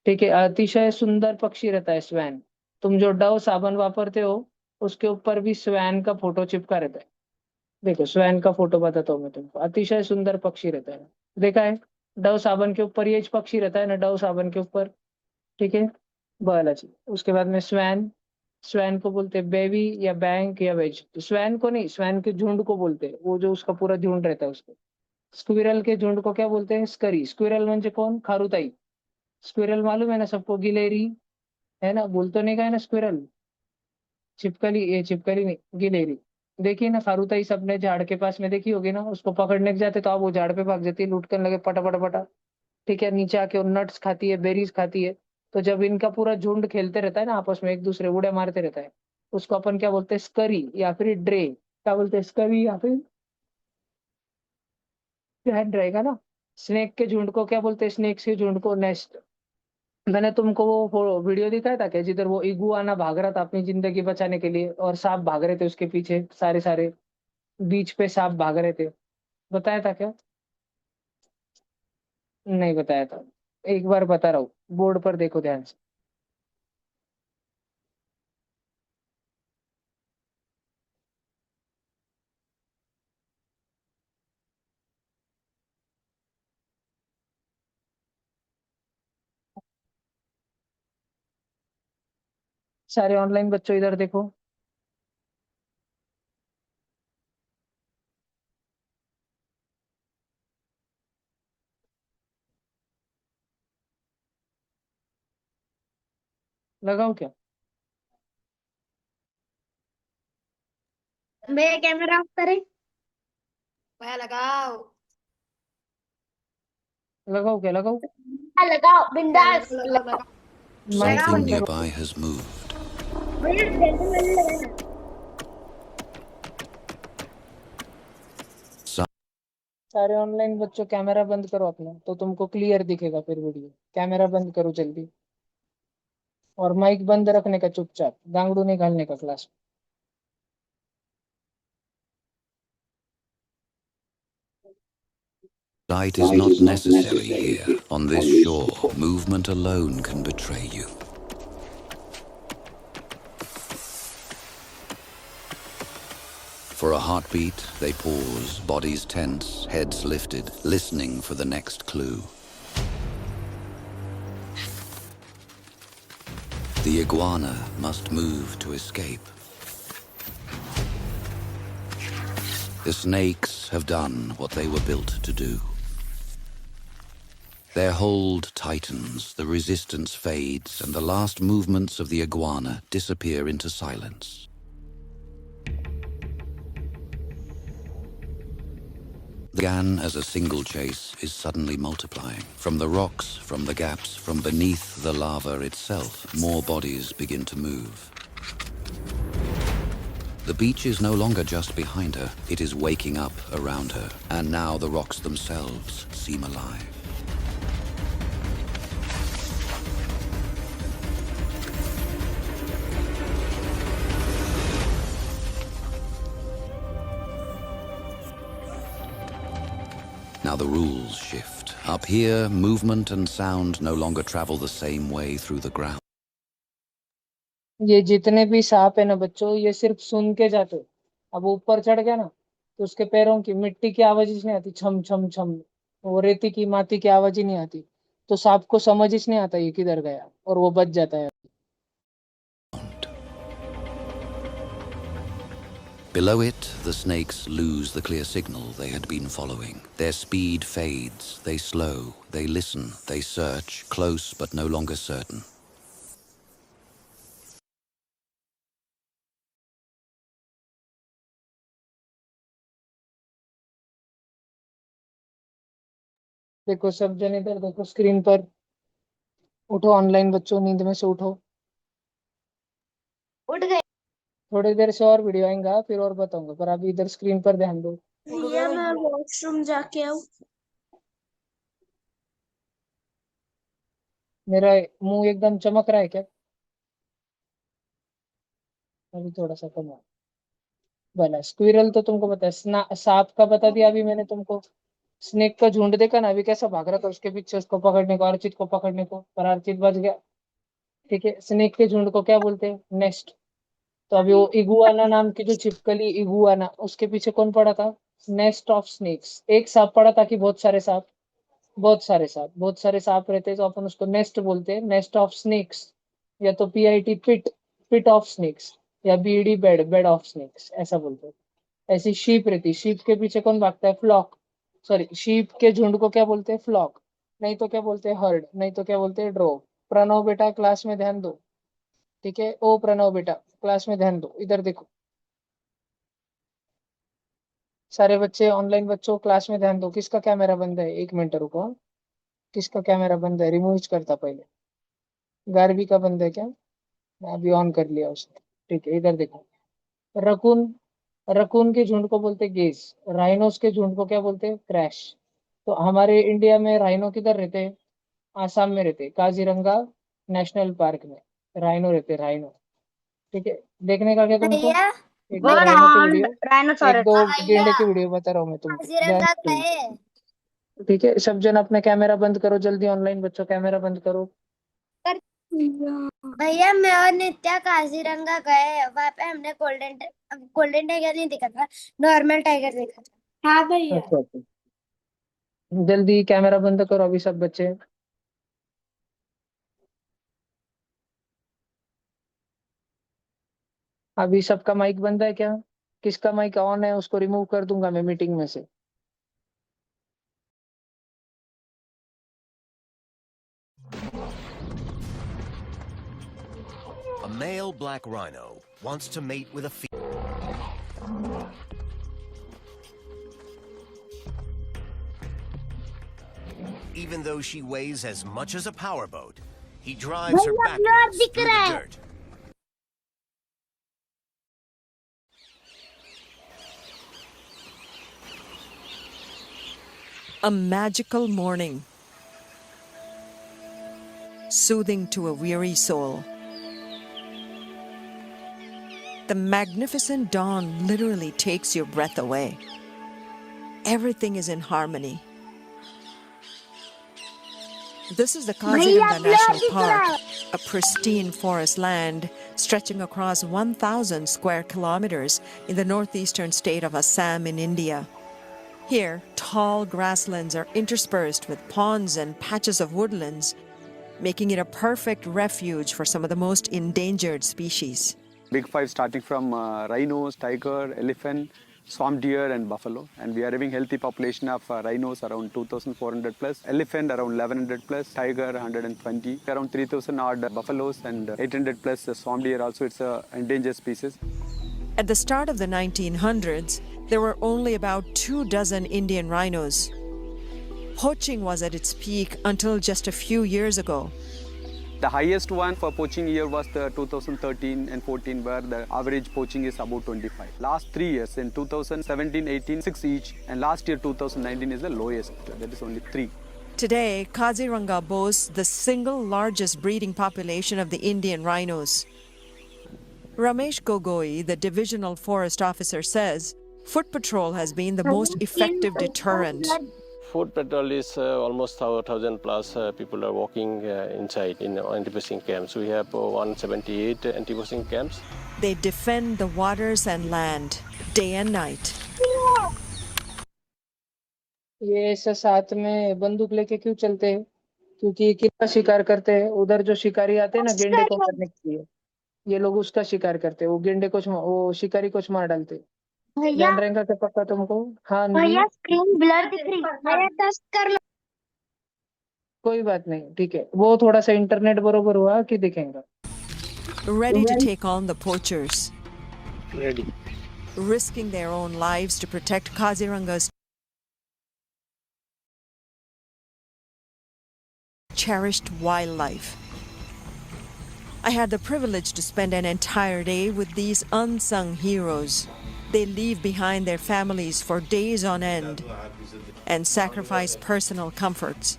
ठीक है, अतिशय सुंदर पक्षी रहता है स्वैन। तुम जो डव साबुन वापरते हो, उसके ऊपर भी स्वैन का फोटो चिपका रहता है। देखो स्वैन का फोटो बताता हूँ मैं तुमको, अतिशय सुंदर पक्षी रहता है। देखा है? डव साबुन के ऊपर ये पक्षी रहता है ना, डव साबुन के ऊपर। ठीक है, बायोलॉजी। उसके बाद में स्वैन। स्वैन को बोलते हैं बेबी या बैंक या वेज। स्वैन को नहीं, स्वैन के झुंड को बोलते हैं, वो जो उसका पूरा झुंड रहता है उसको। स्क्विरल के झुंड को क्या बोलते हैं? स्करी। स्क्विरल म्हणजे कौन? खारुताई। स्क्विरल मालूम है ना सबको? गिलेरी, है ना? बोल तो नहीं का है ना स्क्विरल। छिपकली, ये छिपकली नहीं, गिलेरी। देखिए ना, खारुताई सबने झाड़ के पास में देखी होगी ना, उसको पकड़ने के जाते तो आप वो झाड़ पे भाग जाती है, लूट कर लगे पटा पटा पटा। ठीक है, नीचे आके वो नट्स खाती है, बेरीज खाती है। तो जब इनका पूरा झुंड खेलते रहता है ना आपस में, एक दूसरे उड़े मारते रहता है, उसको अपन क्या बोलते हैं? स्करी या फिर ड्रे। क्या बोलते हैं? स्करी या फिर, ध्यान रहेगा ना। स्नेक के झुंड को क्या बोलते हैं? स्नेक्स के झुंड को नेस्ट। मैंने तुमको वो वीडियो दिखाया था क्या, जिधर वो इगुआना भाग रहा था अपनी जिंदगी बचाने के लिए, और सांप भाग रहे थे उसके पीछे सारे सारे, बीच पे सांप भाग रहे थे। बताया था क्या? नहीं बताया था। एक बार बता रहा हूँ, बोर्ड पर देखो ध्यान से। सारे ऑनलाइन बच्चों इधर देखो। लगाओ क्या? भैया कैमरा ऑफ करें। भैया लगाओ। लगाओ क्या? लगाओ। हाँ, लगाओ भैया बिंदास लगाओ लगाओ लगाओ। लगाओ। माइक Something बंद करो। nearby has moved. भैया जल्दी वाली लगाना। सारे ऑनलाइन बच्चों कैमरा बंद करो अपना, तो तुमको क्लियर दिखेगा फिर वीडियो। कैमरा बंद करो जल्दी। और माइक बंद रखने का चुपचाप, गांगड़ू नहीं घालने का class Light is not necessary here. On this shore, movement alone can betray you. For a heartbeat, they pause, bodies tense, heads lifted, listening for the next clue. The iguana must move to escape. The snakes have done what they were built to do. Their hold tightens, the resistance fades, and the last movements of the iguana disappear into silence. The gan as a single chase is suddenly multiplying. From the rocks, from the gaps, from beneath the lava itself, more bodies begin to move. The beach is no longer just behind her, it is waking up around her, and now the rocks themselves seem alive. Now the rules shift. Up here, movement and sound no longer travel the same way through the ground. ये जितने भी सांप है ना बच्चों, ये सिर्फ सुन के जाते। अब वो ऊपर चढ़ गया ना, तो उसके पैरों की मिट्टी की आवाज ही नहीं आती, छम छम छम। वो रेती की माटी की आवाज ही नहीं आती। तो सांप को समझ ही नहीं आता ये किधर गया, और वो बच जाता है। Below it, the snakes lose the clear signal they had been following. Their speed fades, they slow, they listen, they search, close but no longer certain. देखो सब जन इधर देखो स्क्रीन पर। उठो ऑनलाइन बच्चों, नींद में से उठो। उठ गए थोड़ी देर से और वीडियो आएगा फिर और बताऊंगा, पर अभी इधर स्क्रीन पर ध्यान दो। भैया मैं वॉशरूम जाके आऊँ? मेरा मुंह एकदम चमक रहा है क्या? अभी थोड़ा सा कम है। भला स्क्विरल तो तुमको पता है, सांप का बता दिया अभी मैंने तुमको। स्नेक का झुंड देखा ना अभी कैसा भाग रहा था उसके पीछे, उसको पकड़ने को, अर्चित को पकड़ने को, पर अर्चित बच गया। ठीक है, स्नेक के झुंड को क्या बोलते हैं? नेस्ट। तो अभी वो इगुआना नाम की जो छिपकली इगुआना, उसके पीछे कौन पड़ा था? Nest of snakes. एक सांप पड़ा था कि बहुत सारे सांप? बहुत सारे सांप रहते हैं तो अपन उसको नेस्ट बोलते हैं, नेस्ट ऑफ स्नेक्स। या तो PIT pit, pit of snakes. या BD bed, bed of snakes, ऐसा बोलते हैं। ऐसी शीप रहती, शीप के पीछे कौन भागता है? फ्लॉक। सॉरी, शीप के झुंड को क्या बोलते हैं? फ्लॉक। नहीं तो क्या बोलते हैं? हर्ड। नहीं तो क्या बोलते हैं? ड्रोव। प्रणव बेटा क्लास में ध्यान दो। ठीक है, ओ प्रणव बेटा क्लास में ध्यान दो, इधर देखो। सारे बच्चे, ऑनलाइन बच्चों क्लास में ध्यान दो। किसका कैमरा बंद है? 1 मिनट रुको। किसका कैमरा बंद है? रिमूव करता पहले। गार्वी का बंद है क्या? मैं अभी ऑन कर लिया उसने। ठीक है, इधर देखो। रकून, रकून के झुंड को बोलते गेज। राइनोस के झुंड को क्या बोलते हैं? क्रैश। तो हमारे इंडिया में राइनो किधर रहते हैं? आसाम में रहते हैं, काजीरंगा नेशनल पार्क में राइनो रहते हैं, राइनो। ठीक है, देखने का क्या तुमको? भैया एक दो राइनो की वीडियो, एक राइनोसॉरस दो भैया गेंडे की वीडियो बता रहा हूँ मैं तुमको, ध्यान काजीरंगा से। गए ठीक है, सब जन अपने कैमरा बंद करो जल्दी, ऑनलाइन बच्चों कैमरा बंद करो। भैया मैं और नित्या काजीरंगा गए, वहां पे हमने गोल्डन टाइगर नहीं देखा था, नॉर्मल टाइगर देखा था। हाँ भैया। अच्छा अच्छा, जल्दी कैमरा बंद करो अभी सब बच्चे। अभी सबका माइक बंद है क्या? किसका माइक ऑन है उसको रिमूव कर दूंगा मैं मीटिंग में से। A male black rhino wants to mate with a female. Even though she weighs as much as a powerboat, he drives her भैया, blur backwards दिख through रहा the है। dirt. A magical morning, soothing to a weary soul. The magnificent dawn literally takes your breath away. Everything is in harmony. This is the Kaziranga National Park, a pristine forest land stretching across 1,000 square kilometers in the northeastern state of Assam in India. Here, tall grasslands are interspersed with ponds and patches of woodlands, making it a perfect refuge for some of the most endangered species. Big five starting from rhinos, tiger, elephant, swamp deer and buffalo. And we are having healthy population of rhinos around 2,400 plus, elephant around 1,100 plus, tiger 120, around 3,000 odd buffaloes and 800 plus swamp deer also. It's a endangered species. At the start of the 1900s, there were only about 24 Indian rhinos. Poaching was at its peak until just a few years ago. The highest one for poaching year was the 2013 and 14, where the average poaching is about 25. Last 3 years, in 2017, 18, 6 each, and last year 2019 is the lowest, that is only 3. Today, Kaziranga boasts the single largest breeding population of the Indian rhinos. Ramesh Gogoi, the divisional forest officer, says foot patrol has been the most effective deterrent. Foot patrol is almost 1,000 plus people are walking inside in anti-poaching camps. We have 178 anti-poaching camps. They defend the waters and land, day and night. ये ऐसा साथ में बंदूक लेके क्यों चलते हैं? क्योंकि ये किसका शिकार करते हैं? उधर जो शिकारी आते हैं ना गेंडे को मारने के लिए, ये लोग उसका शिकार करते हैं। वो गेंडे को वो शिकारी को मार डालते हैं। भैया ध्यान रहेगा क्या पक्का तुमको? हाँ जी, भैया स्क्रीन ब्लर दिख रही है, भैया टच कर लो। कोई बात नहीं, ठीक है। वो थोड़ा सा इंटरनेट बरोबर हुआ कि दिखेगा। Ready to take on the poachers, Ready. risking their own lives to protect Kaziranga's cherished wildlife. I had the privilege to spend an entire day with these unsung heroes. They leave behind their families for days on end and sacrifice personal comforts.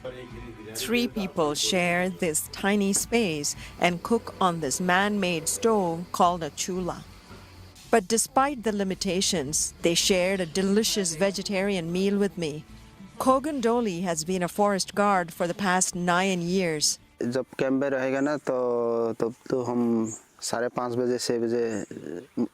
3 people share this tiny space and cook on this man-made stove called a chula. But despite the limitations, they shared a delicious vegetarian meal with me. Kogan Doli has been a forest guard for the past 9 years. जब camp में रहेगा ना तब तो हम 5:30 बजे 6 बजे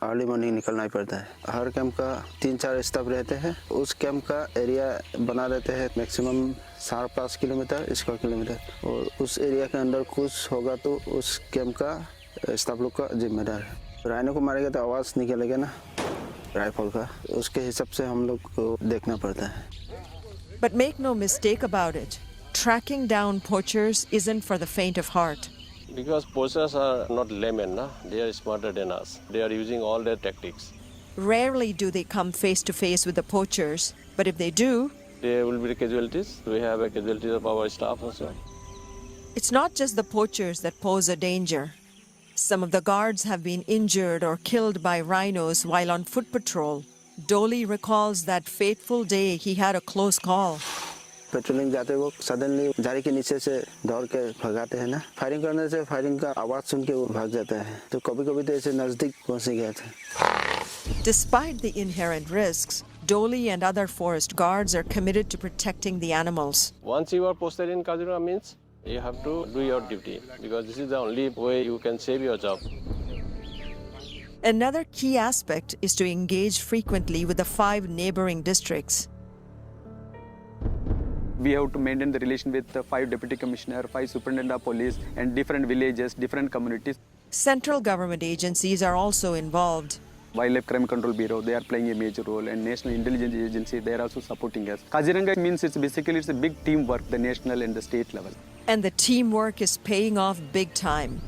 early morning निकलना ही पड़ता है। हर कैंप का 3-4 स्टाफ रहते हैं। उस कैंप का एरिया बना देते हैं मैक्सिमम 5.5 किलोमीटर स्क्वायर किलोमीटर, और उस एरिया के अंदर कुछ होगा तो उस कैंप का स्टाफ लोग का जिम्मेदार है। राइनो को मारेगा तो आवाज़ निकलेगा ना राइफल का, उसके हिसाब से हम लोग को देखना पड़ता है। But make no mistake about it, tracking down poachers isn't for the faint of heart. Because poachers are not laymen, na? They are smarter than us. They are using all their tactics. Rarely do they come face to face with the poachers, but if they do, There will be casualties. We have a casualties of our staff also. it's not just the poachers that pose a danger. Some of the guards have been injured or killed by rhinos while on foot patrol. Doli recalls that fateful day he had a close call. Patrolling जाते वक्त suddenly झाड़ी के नीचे से दौड़ के भगाते हैं ना, फायरिंग करने से फायरिंग का आवाज सुन के वो भाग जाता है, तो कभी-कभी तो ऐसे नजदीक पहुंच गया था। Despite the inherent risks, Doli and other forest guards are committed to protecting the animals. Once you are posted in Kaziranga means you have to do your duty because this is the only way you can save your job. Another key aspect is to engage frequently with the 5 neighboring districts. We have to maintain the relation with the 5 deputy commissioner, 5 superintendent of police, and different villages, different communities. Central government agencies are also involved. Wildlife Crime Control Bureau, they are playing a major role, and National Intelligence Agency, they are also supporting us. Kaziranga means it's a big teamwork, the national and the state level. And the teamwork is paying off big time.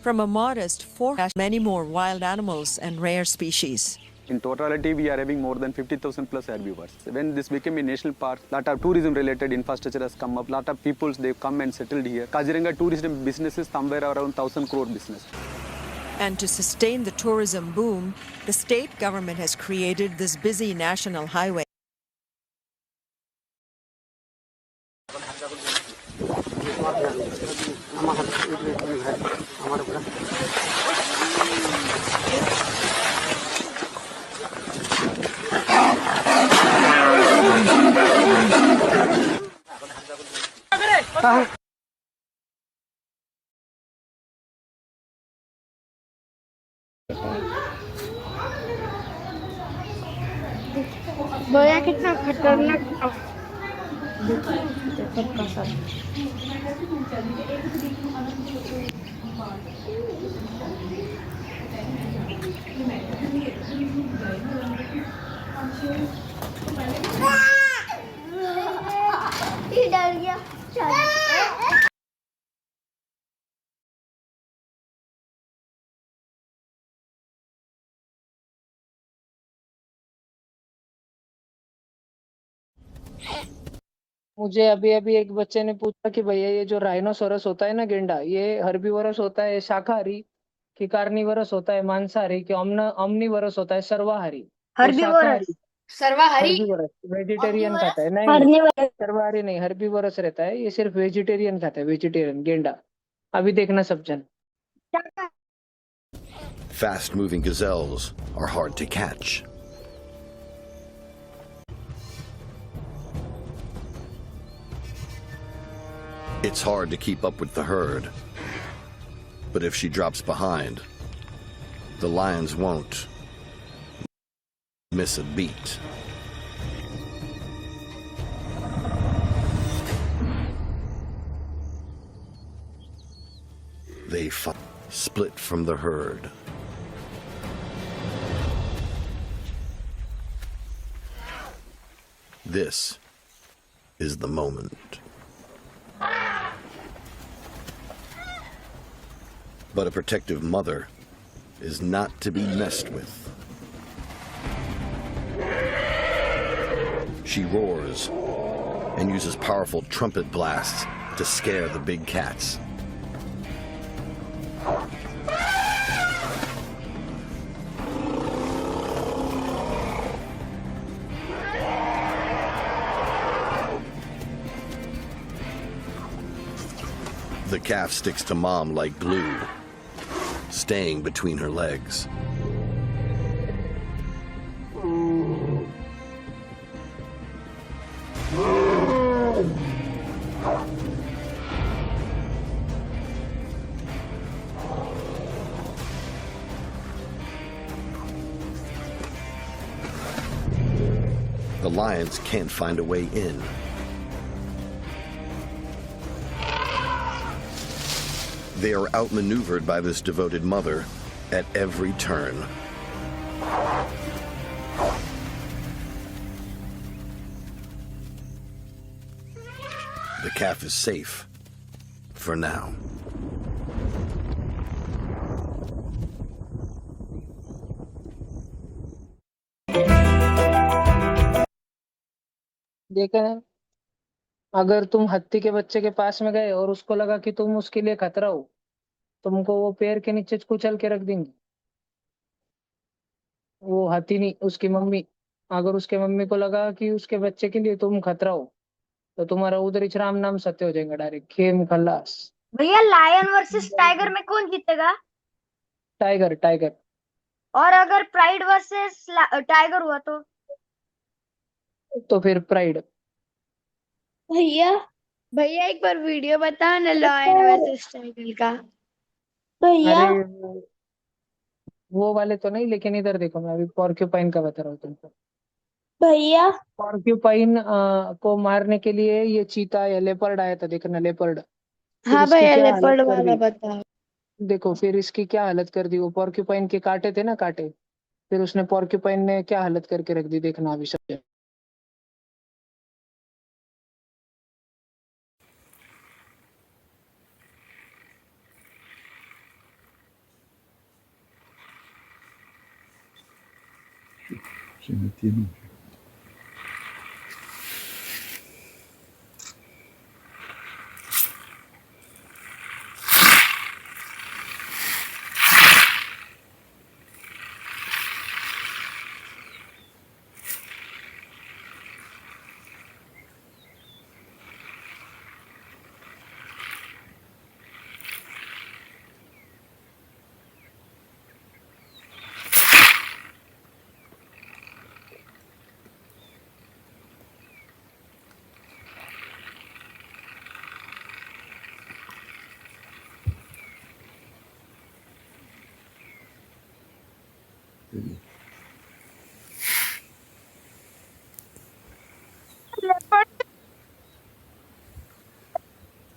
From a modest 4 to many more wild animals and rare species. In totality, we are having more than 50,000 plus herbivores. When this became a national park, lot of tourism-related infrastructure has come up. Lot of people, they come and settled here. Kaziranga tourism business is somewhere around 1,000 crore business. And to sustain the tourism boom, the state government has created this busy national highway. भैया कितना खतरनाक डर गया। मुझे अभी अभी एक बच्चे ने पूछा कि भैया ये जो राइनोसोरस होता है ना गेंडा, ये हर्बीवरस होता है शाकाहारी कि कार्निवरस होता है मांसाहारी कि ओमनीवरस होता है सर्वाहारी? हर्बीवरस। सर्वाहारी वेजिटेरियन खाता है। नहीं, सर्वाहारी नहीं, हर्बीवरस रहता है, ये सिर्फ वेजिटेरियन खाता है, वेजिटेरियन गेंडा। अभी देखना सब जन। Fast-moving gazelles are hard to catch. It's hard to keep up with the herd. But if she drops behind, the lions won't miss a beat. They split from the herd. This is the moment. But a protective mother is not to be messed with. She roars and uses powerful trumpet blasts to scare the big cats. calf sticks to mom like glue, staying between her legs. The lions can't find a way in. They are outmaneuvered by this devoted mother at every turn. The calf is safe for now. देखा ना, अगर तुम हत्ती के बच्चे के पास में गए और उसको लगा कि तुम उसके लिए खतरा हो, तुमको वो पैर के नीचे कुचल के रख देंगी। वो हाथी नहीं, उसकी मम्मी। अगर उसके मम्मी को लगा कि उसके बच्चे के लिए तुम खतरा हो, तो तुम्हारा उधर ही राम नाम सत्य हो जाएगा, डायरेक्ट खेम खल्लास। भैया लायन वर्सेस टाइगर में कौन जीतेगा? Tiger tiger. और अगर प्राइड वर्सेस टाइगर हुआ तो फिर प्राइड। भैया भैया एक बार वीडियो बताओ ना लायन वर्सेस टाइगर का। भैया अरे वो वाले तो नहीं, लेकिन इधर देखो, मैं अभी पॉर्क्यूपाइन का बता रहा हूँ तुमको। भैया पॉर्क्यूपाइन को मारने के लिए ये चीता या लेपर्ड आया था, देखना लेपर्ड। फिर हाँ इसकी भैया क्या हालत लेपर्ड कर वाला दी, बताओ। देखो फिर इसकी क्या हालत कर दी। वो पॉर्क्यूपाइन के काटे थे ना, काटे, फिर उसने पॉर्क्यूपाइन ने क्या हालत करके रख दी, देखना अभी सब।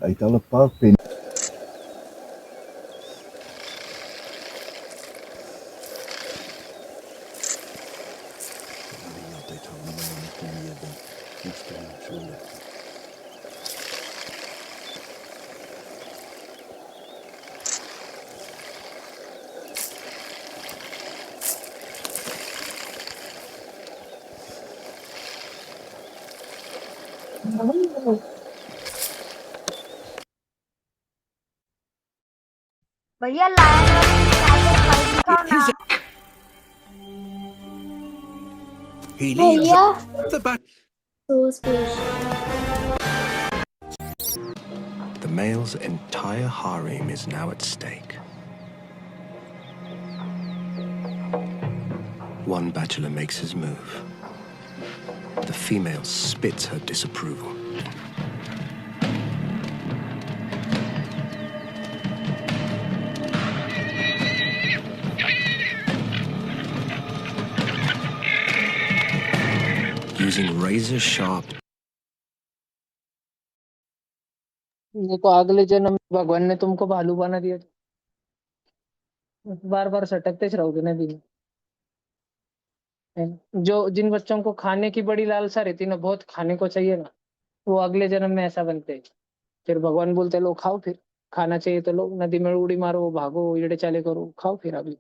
Uit alle parkpen. भैया लायन वर्सेस टाइगर फाइट दिखाओ ना। भैया The male's entire harem is now at stake. One bachelor makes his move. The female spits her disapproval. Using razor sharp. देखो अगले जन्म में भगवान ने तुमको भालू बना दिया, बार बार सटकते रहोगे नदी में। जो जिन बच्चों को खाने की बड़ी लालसा रहती ना, बहुत खाने को चाहिए ना, वो अगले जन्म में ऐसा बनते हैं। फिर भगवान बोलते लो खाओ, फिर खाना चाहिए तो लो, नदी में उड़ी मारो, भागो, इड़े चाले करो, खाओ फिर अभी।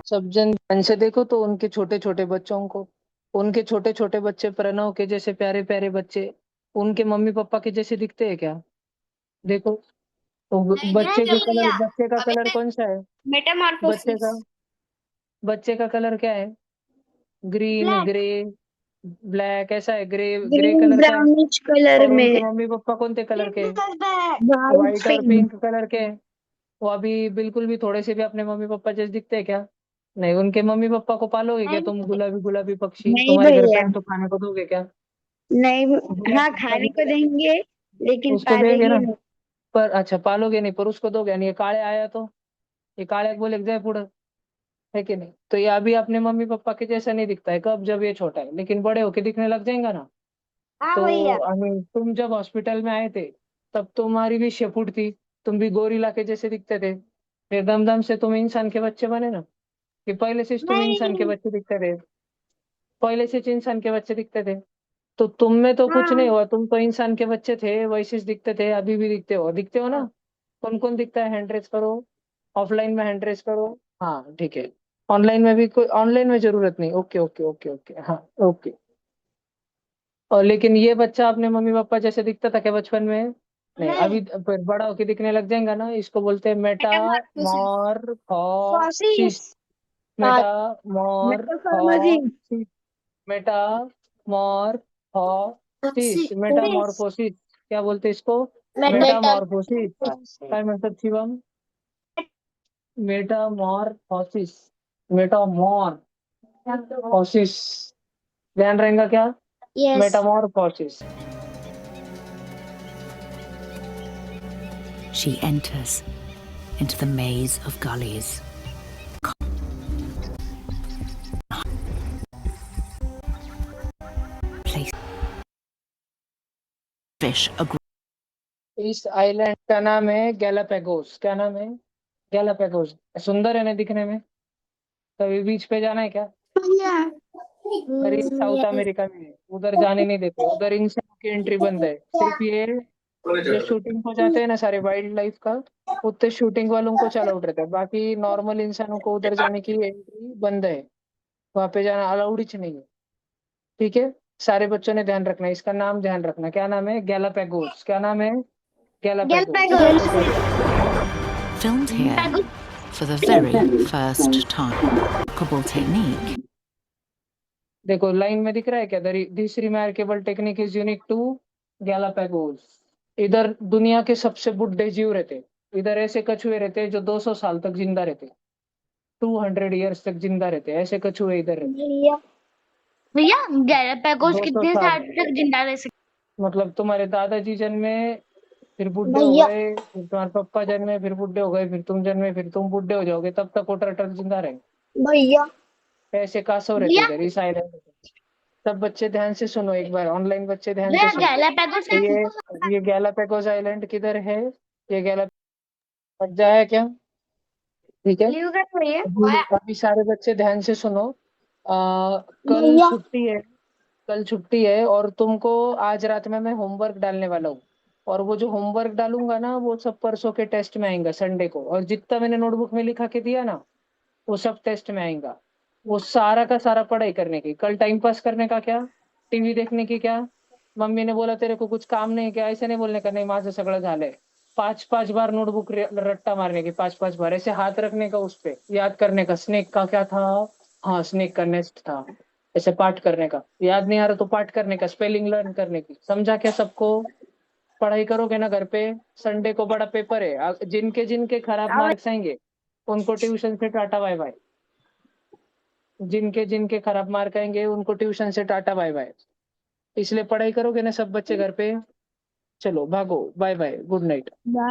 सब जन ध्यान से देखो तो उनके छोटे छोटे बच्चों को, उनके छोटे छोटे बच्चे प्रणव के जैसे प्यारे प्यारे बच्चे उनके मम्मी पापा के जैसे दिखते हैं क्या? देखो तो बच्चे का कलर कौन सा है? बच्चे का कलर क्या है? ग्रीन, ग्रे, ब्लैक ऐसा है, ग्रे ग्रे कलर का है। ब्राउनिश कलर और में उनके मम्मी पापा कौन से कलर के? वाइट व्हाइट और पिंक। पिंक कलर के। वो अभी बिल्कुल भी थोड़े से भी अपने मम्मी पापा जैसे दिखते हैं क्या? नहीं, उनके मम्मी पापा को पालोगे क्या तुम? गुलाबी गुलाबी पक्षी नहीं तुम्हारे घर पे भैया, आए तो खाने को दोगे क्या? नहीं। हाँ, गुलाबी खाने गुलाबी को गुलाबी देंगे लेकिन उसको देंगे पालेंगे ना। नहीं। पर अच्छा पालोगे नहीं, पर उसको दोगे नहीं। ये काले आया तो ये काले को बोले जाए पुढे, है कि नहीं? तो ये अभी अपने मम्मी पापा के जैसा नहीं दिखता है, कब? जब ये छोटा है, लेकिन बड़े होके दिखने लग जाएगा ना। हाँ तो भैया। तुम जब हॉस्पिटल में आए थे तब तुम्हारी भी शेपूट थी, तुम भी गोरिल्ला के जैसे दिखते थे। फिर दम दम से तुम इंसान के बच्चे बने ना, कि पहले से तुम इंसान के नहीं। बच्चे दिखते थे? पहले से इंसान के बच्चे दिखते थे। तो तुम में तो कुछ नहीं हाँ हुआ, तुम तो इंसान के बच्चे थे, वैसे ही दिखते थे, अभी भी दिखते हो ना। कौन कौन दिखता है? हैंड रेस करो। ऑफलाइन में हैंड रेस करो। हाँ ठीक है। ऑनलाइन में भी कोई, ऑनलाइन में जरूरत नहीं। ओके ओके ओके ओके, हाँ ओके। और लेकिन ये बच्चा अपने मम्मी पापा जैसे दिखता था क्या बचपन में? नहीं, नहीं। अभी फिर बड़ा होके दिखने लग जाएगा ना। इसको बोलते हैं phosis. Metamorphosis. Metaformosis. Metamorphosis. Metamorphosis. Metamorphosis. क्या बोलते हैं इसको? मेटामॉर्फोसिस। काय म्हणतात शिवम? मेटामॉर्फोसिस। मेटामॉर्फोसिस। ध्यान रहेगा क्या? Yes. Metamorphosis. She enters into the maze of gullies. Place fish agree. इस आइलैंड का नाम है गैलापेगोस। क्या नाम है? गैलापेगोस। सुंदर है ना दिखने में? कभी बीच पे जाना है क्या? अरे साउथ अमेरिका में है, उधर जाने नहीं देते, उधर इंसानों की एंट्री बंद है। सिर्फ ये जो शूटिंग को जाते हैं ना सारे वाइल्ड लाइफ का, उतने शूटिंग वालों को अलाउड रहता है, बाकी नॉर्मल इंसानों को उधर जाने की एंट्री बंद है। वहां पे जाना अलाउड ही नहीं है। ठीक है? सारे बच्चों ने ध्यान रखना है, इसका नाम ध्यान रखना। क्या नाम है? गैलापेगोस। क्या नाम है? Galapagos. Filmed here for the very first time. Remarkable technique. देखो लाइन में दिख रहा है क्या? This remarkable technique is unique to Galapagos. इधर दुनिया के सबसे बुढ़े जीव रहते। इधर ऐसे कछुए रहते हैं जो 200 साल तक जिंदा रहते, 200 ईयर्स तक जिंदा रहते। ऐसे कछुए इधर रहते। भैया भैया गैलापागोस 200 कितने साल साल तक जिंदा रह सकते? मतलब तुम्हारे दादाजी जन्मे, फिर बुढ़े हो भैया गए, फिर तुम्हारे पापा जन्मे, फिर बुढ़े हो गए, फिर तुम जन्मे, फिर तुम बुढ़े हो जाओगे, तब तक वो टर्टल जिंदा रहे। भैया ऐसे कासव रहते भैया इधर इस आइलैंड में। सब बच्चे ध्यान से सुनो एक बार, ऑनलाइन बच्चे ध्यान से भैया सुनो। गैलापागोस ये गैलापेगोस आइलैंड किधर है? ये गैलापेगोस जाया क्या? ठीक है। लीव कर भैया। अभी सारे बच्चे ध्यान से सुनो। कल भैया छुट्टी है। कल छुट्टी है और तुमको आज रात में मैं होमवर्क डालने वाला हूँ। और वो जो होमवर्क डालूंगा ना वो सब परसों के टेस्ट में आएगा संडे को। और जितना मैंने नोटबुक में लिखा के दिया ना वो सब टेस्ट में आएगा। वो सारा का सारा पढ़ाई करने की, कल टाइम पास करने का क्या? टीवी देखने की क्या? मम्मी ने बोला तेरे को कुछ काम नहीं क्या? ऐसे नहीं बोलने का, नहीं माझं सगळं झालंय। 5-5 बार नोटबुक रट्टा मारने की, 5-5 बार ऐसे हाथ रखने का, उस पे याद करने का। स्नेक का क्या था? हाँ स्नेक का नेस्ट था। ऐसे पाठ करने का, याद नहीं आ रहा तो पाठ करने का, स्पेलिंग लर्न करने की। समझा क्या सबको? पढ़ाई करोगे ना घर पे? संडे को बड़ा पेपर है, जिनके जिनके खराब मार्क्स आएंगे उनको ट्यूशन से टाटा बाय बाय। जिनके जिनके खराब मार्क आएंगे उनको ट्यूशन से टाटा बाय बाय। इसलिए पढ़ाई करोगे ना सब बच्चे घर पे? चलो भागो, bye bye, good night. Bye.